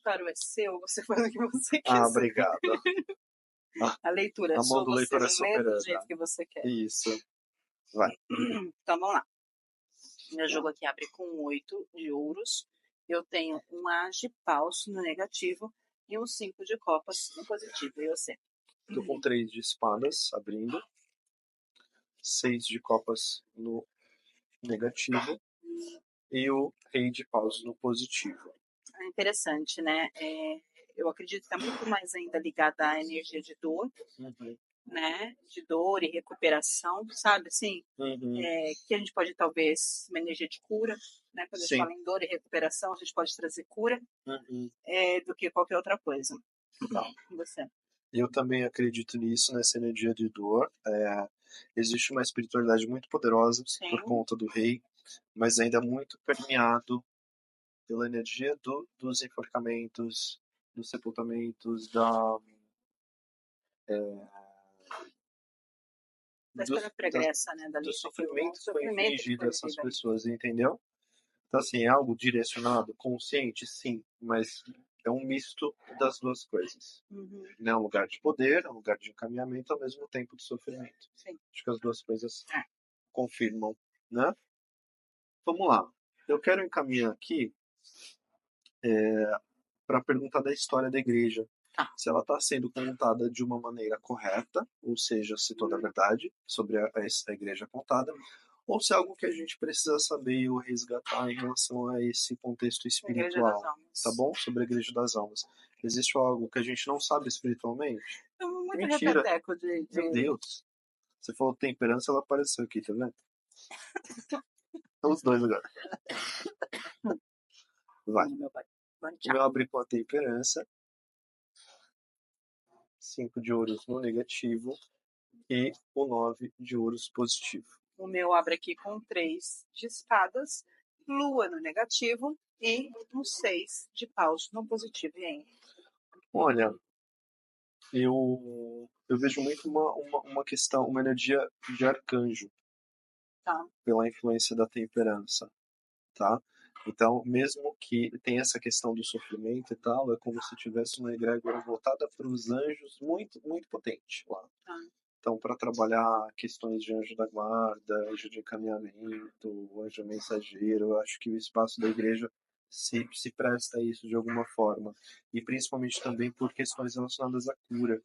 Claro, é seu, você faz o que você quiser. Obrigado. A leitura é sua, você lê do jeito que você quer. Isso. Vai. Então, vamos lá. Meu jogo aqui abre com 8 de ouros. Eu tenho um as de paus no negativo e um 5 de copas no positivo. E você? Tô com 3 de espadas abrindo. 6 de copas no negativo. E o rei de paus no positivo. Interessante, né? Eu acredito que está muito mais ainda ligada à energia de dor, né? De dor e recuperação, sabe? Assim, que a gente pode talvez uma energia de cura, né? Quando a gente fala em dor e recuperação, a gente pode trazer cura do que qualquer outra coisa. Então, você? Eu também acredito nisso, nessa energia de dor. Existe uma espiritualidade muito poderosa por conta do rei, mas ainda muito permeado pela energia dos enforcamentos, dos sepultamentos, da história pregressa, né? Do sofrimento que foi infligido a essas pessoas, entendeu? Então, assim, é algo direcionado, consciente, sim, mas é um misto das duas coisas. É um lugar de poder, é um lugar de encaminhamento, ao mesmo tempo de sofrimento. Sim. Acho que as duas coisas confirmam, né? Vamos lá. Eu quero encaminhar aqui para perguntar da história da igreja. Se ela está sendo contada de uma maneira correta, ou seja, se toda a verdade sobre a igreja contada, ou se é algo que a gente precisa saber ou resgatar em relação a esse contexto espiritual, tá bom? Sobre a Igreja das Almas. Existe algo que a gente não sabe espiritualmente? Muito Mentira. repeteco Meu Deus. Você falou temperança, ela apareceu aqui, tá vendo? Estão os dois agora. Vai. O meu abre com a temperança. 5 de ouros no negativo e o 9 de ouros positivo. O meu abre aqui com 3 de espadas, lua no negativo e um 6 de paus no positivo. E aí? Olha, eu vejo muito uma questão, uma energia de arcanjo, pela influência da temperança, tá? Então, mesmo que tenha essa questão do sofrimento e tal, é como se tivesse uma egrégora voltada para os anjos muito, muito potente lá. Então, para trabalhar questões de anjo da guarda, anjo de encaminhamento, anjo mensageiro, eu acho que o espaço da igreja se presta a isso de alguma forma. E principalmente também por questões relacionadas à cura.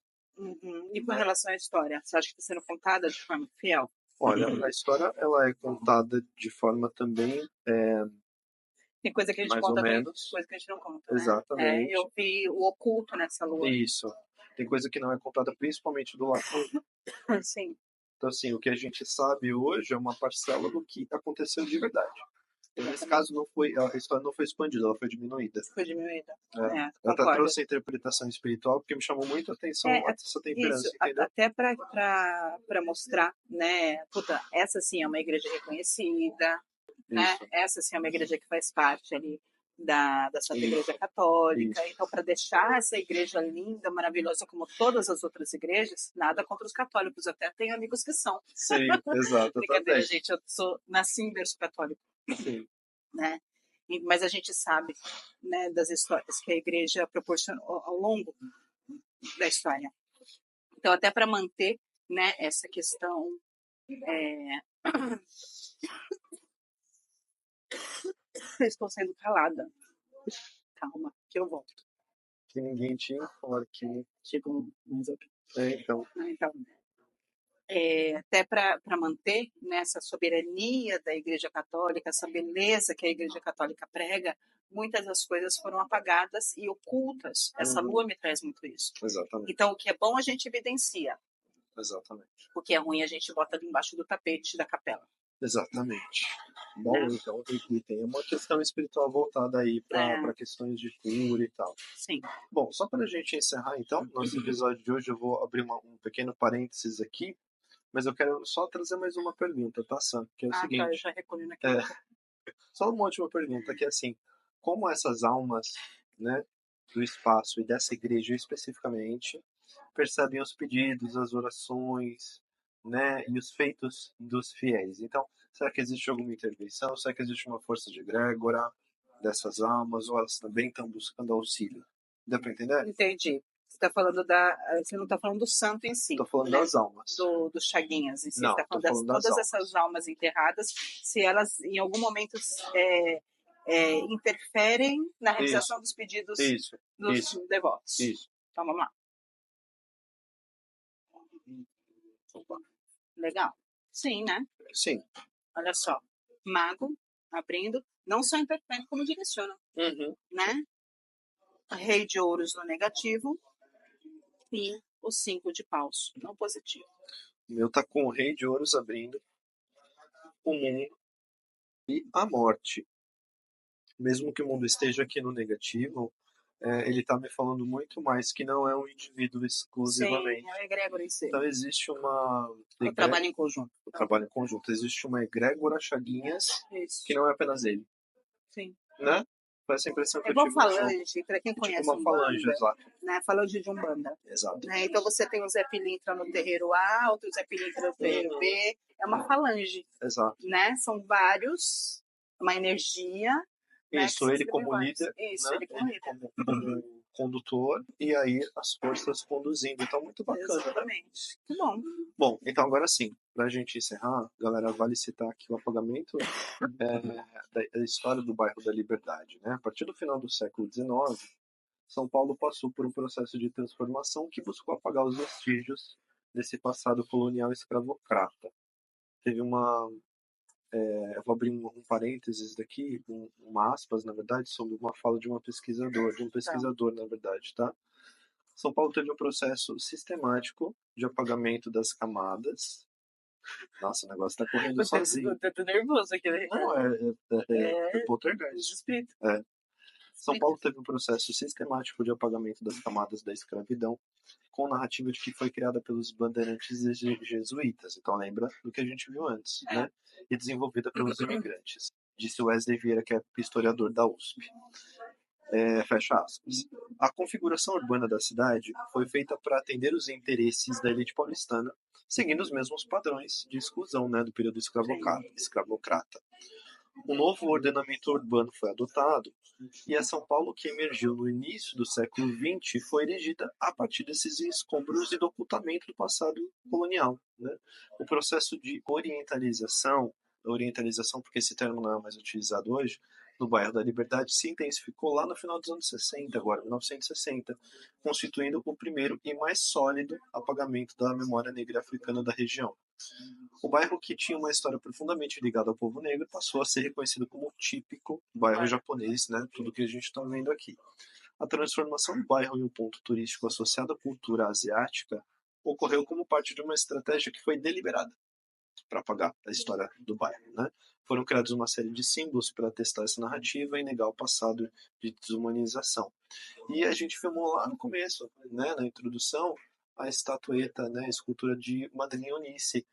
E com relação à história, você acha que está sendo contada de forma fiel? Olha, a história ela é contada de forma também... Tem coisa que a gente mais conta ou bem, menos. coisa que a gente não conta. Exatamente. Eu vi o oculto nessa lua. Isso. Tem coisa que não é contada principalmente do lado. Sim. Então, assim, o que a gente sabe hoje é uma parcela do que aconteceu de verdade. Nesse caso, a história não foi expandida, ela foi diminuída. Foi diminuída. Eu até trouxe a interpretação espiritual porque me chamou muito a atenção essa temperança, isso, entendeu? Até para mostrar, né? Puta, essa sim é uma igreja reconhecida, né? Essa sim é uma igreja que faz parte ali da Santa Igreja Católica. Então, para deixar essa igreja linda, maravilhosa, como todas as outras igrejas, nada contra os católicos. Eu até tenho amigos que são. Sim, exato. Brincadeira, gente, nasci em berço católico. Sim. Né? Mas a gente sabe, né, das histórias que a igreja proporcionou ao longo da história. Então, até para manter, né, essa questão. Eu estou sendo calada. Calma, que eu volto. Que ninguém te enforque. Chegou mais outro. Então. Então, até para manter, né, essa soberania da Igreja Católica, essa beleza que a Igreja Católica prega, muitas das coisas foram apagadas e ocultas. Essa lua me traz muito isso. Exatamente. Então, o que é bom a gente evidencia. Exatamente. O que é ruim a gente bota embaixo do tapete da capela. Exatamente. Bom, então tem uma questão espiritual voltada aí para questões de cura e tal. Sim. Bom, só para a gente encerrar então, nosso episódio de hoje, eu vou abrir um pequeno parênteses aqui, mas eu quero só trazer mais uma pergunta, tá, Sam? Que é o seguinte. Tá, eu já recolhi aqui. Só uma última pergunta, que é assim, como essas almas, né, do espaço e dessa igreja especificamente, percebem os pedidos, as orações, né, e os feitos dos fiéis? Então, será que existe alguma intervenção? Será que existe uma força de egrégora dessas almas? Ou elas também estão buscando auxílio? Deu para entender? Entendi. Você não está falando do santo em si. Estou falando né? das almas. Dos Chaguinhas em si. Não, você está falando tô falando das todas almas. essas almas enterradas, se elas em algum momento interferem na realização dos pedidos dos devotos. Isso. Então vamos lá. Legal. Sim, né? Sim. Olha só. Mago abrindo, não só interfere como direciona. Né? Rei de ouros no negativo e o 5 de paus no positivo. O meu tá com o Rei de Ouros abrindo, o mundo e a morte. Mesmo que o mundo esteja aqui no negativo, ele está me falando muito mais que não é um indivíduo exclusivamente. Sim, é o egrégora em si. Então existe uma... O trabalho em conjunto. O trabalho em conjunto. Existe uma egrégora Chaguinhas que não é apenas ele. Sim. Né? Foi essa impressão que eu igual tive. Falange, para quem conhece uma falange, exato. Né? Falange de Umbanda. Exato. Né? Então você tem o Zé Pilintra no terreiro A, outro Zé Pilintra no terreiro B. É uma falange. Exato. Né? São vários, uma energia. Isso, né? ele como líder, isso, né? ele como líder. Como condutor, e aí as forças conduzindo. Então, muito bacana. Exatamente. Né? Que bom. Bom, então agora sim, pra gente encerrar, galera, vale citar aqui o apagamento da história do bairro da Liberdade. Né? A partir do final do século XIX, São Paulo passou por um processo de transformação que buscou apagar os vestígios desse passado colonial escravocrata. Teve uma... eu vou abrir um parênteses daqui, uma aspas, na verdade, sobre uma fala de um pesquisador, na verdade, tá? São Paulo teve um processo sistemático de apagamento das camadas. Nossa, o negócio tá correndo sozinho. Eu tô nervoso aqui, né? Não, é poltergeist. São Paulo teve um processo sistemático de apagamento das camadas da escravidão, com narrativa de que foi criada pelos bandeirantes jesuítas. Então lembra do que a gente viu antes, né? E desenvolvida pelos imigrantes. Disse Wesley Vieira, que é historiador da USP. Fecha aspas. A configuração urbana da cidade foi feita para atender os interesses da elite paulistana, seguindo os mesmos padrões de exclusão, né, do período escravocrata. Um novo ordenamento urbano foi adotado, e a São Paulo que emergiu no início do século XX foi erigida a partir desses escombros e do ocultamento do passado colonial. Né? O processo de orientalização porque esse termo não é mais utilizado hoje, no bairro da Liberdade, se intensificou lá no final dos anos 60, agora 1960, constituindo o primeiro e mais sólido apagamento da memória negra africana da região. O bairro, que tinha uma história profundamente ligada ao povo negro, passou a ser reconhecido como típico bairro japonês, né? Tudo que a gente está vendo aqui. A transformação do bairro em um ponto turístico associado à cultura asiática ocorreu como parte de uma estratégia que foi deliberada para apagar a história do bairro, né? Foram criados uma série de símbolos para testar essa narrativa e negar o passado de desumanização. E a gente filmou lá no começo, né, na introdução, a estatueta, né, a escultura de Madrinha Eunice,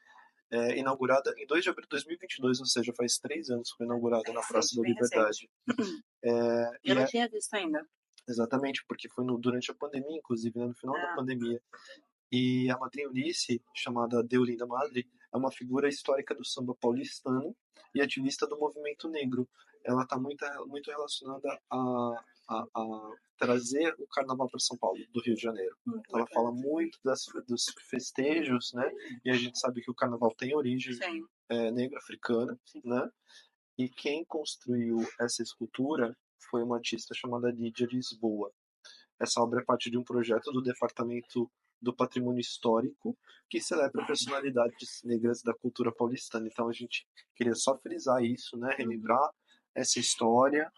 inaugurada em 2 de abril de 2022, ou seja, faz 3 anos que foi inaugurada na Praça da Liberdade. Eu não tinha visto ainda. Exatamente, porque foi durante a pandemia, inclusive, né, no final da pandemia. E a Madrinha Eunice, chamada Deolinda Madre, é uma figura histórica do samba paulistano e ativista do movimento negro. ela está muito relacionada a trazer o carnaval para São Paulo, do Rio de Janeiro. Ela fala muito dos festejos, né? E a gente sabe que o carnaval tem origem negra africana, né? E quem construiu essa escultura foi uma artista chamada Lídia Lisboa. Essa obra é parte de um projeto do Departamento do Patrimônio Histórico que celebra personalidades negras da cultura paulistana. Então a gente queria só frisar isso, né? Relembrar essa história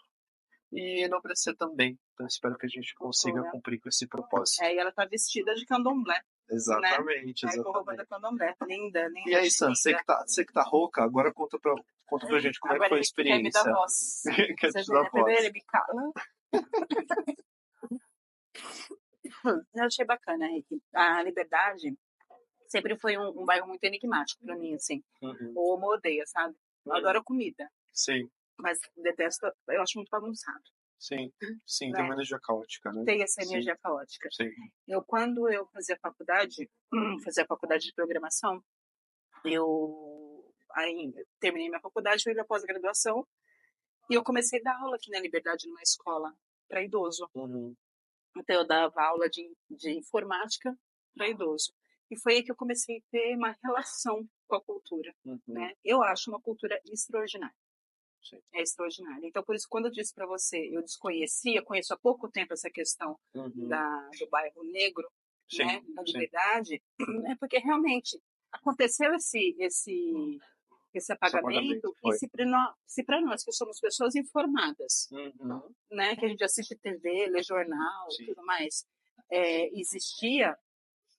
e enobrecer também. Então espero que a gente consiga cumprir com esse propósito. E ela tá vestida de candomblé. Exatamente, né? Com roupa da candomblé. Linda, linda. E aí, Sam, você que tá rouca, agora conta pra gente como é que foi a experiência. Quer me dar voz. Quer te dar voz. Ele me cala. Eu achei bacana, Rick. A Liberdade sempre foi um bairro muito enigmático pra mim, assim. Ou uma odeia, sabe? Eu adoro comida. Sim. Mas detesto, eu acho muito bagunçado. Sim, tem uma energia caótica, né? Tem essa energia caótica. Sim. Quando eu fazia faculdade de programação, aí terminei minha faculdade, fui pra pós-graduação, e eu comecei a dar aula aqui na Liberdade, numa escola para idoso. Então eu dava aula de informática para idoso. E foi aí que eu comecei a ter uma relação com a cultura. Né? Eu acho uma cultura extraordinária. É extraordinária. Então, por isso, quando eu disse para você, eu conheço há pouco tempo essa questão do bairro negro, né, da Liberdade, é porque realmente aconteceu esse apagamento, e se para nós que somos pessoas informadas, né, que a gente assiste TV, lê jornal e tudo mais, existia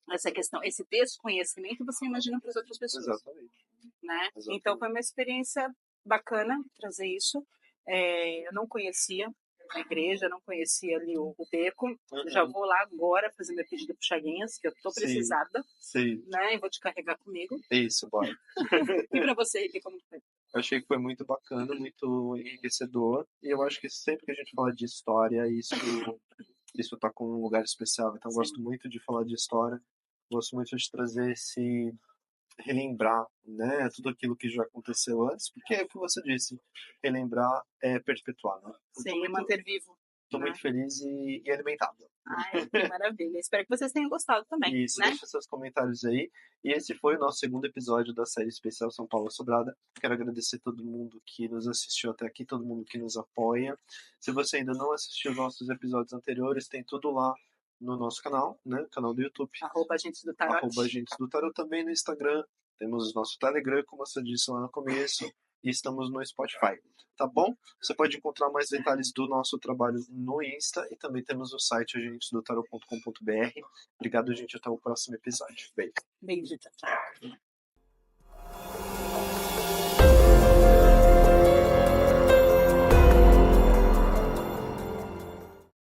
essa questão, esse desconhecimento, você imagina para as outras pessoas. Exatamente. Né? Então foi uma experiência bacana trazer isso. Eu não conhecia a igreja, não conhecia ali o beco. Já vou lá agora fazer meu pedido pro Chaguinhas, que eu tô precisada. Né? E vou te carregar comigo. Isso, bora. E pra você, Rick, como foi? Eu achei que foi muito bacana, muito enriquecedor. E eu acho que sempre que a gente fala de história, isso tá com um lugar especial. Então eu gosto muito de falar de história. Gosto muito de trazer relembrar, né, tudo aquilo que já aconteceu antes, porque é o que você disse, relembrar é perpetuar, né? Sim, manter vivo. Estou muito feliz e alimentado. Ai, que maravilha. Espero que vocês tenham gostado também. Isso, né? Deixa seus comentários aí. E esse foi o nosso segundo episódio da série especial São Paulo Sobrada. Quero agradecer todo mundo que nos assistiu até aqui, todo mundo que nos apoia. Se você ainda não assistiu os nossos episódios anteriores, tem tudo lá no nosso canal, né? Canal do YouTube. @Agentes do Tarot. @Agentes do Tarot, também no Instagram. Temos o nosso Telegram, como você disse lá no começo. E estamos no Spotify. Tá bom? Você pode encontrar mais detalhes do nosso trabalho no Insta. E também temos o site agentesdotarot.com.br. Obrigado, gente. Até o próximo episódio. Beijo. Beijo, tchau.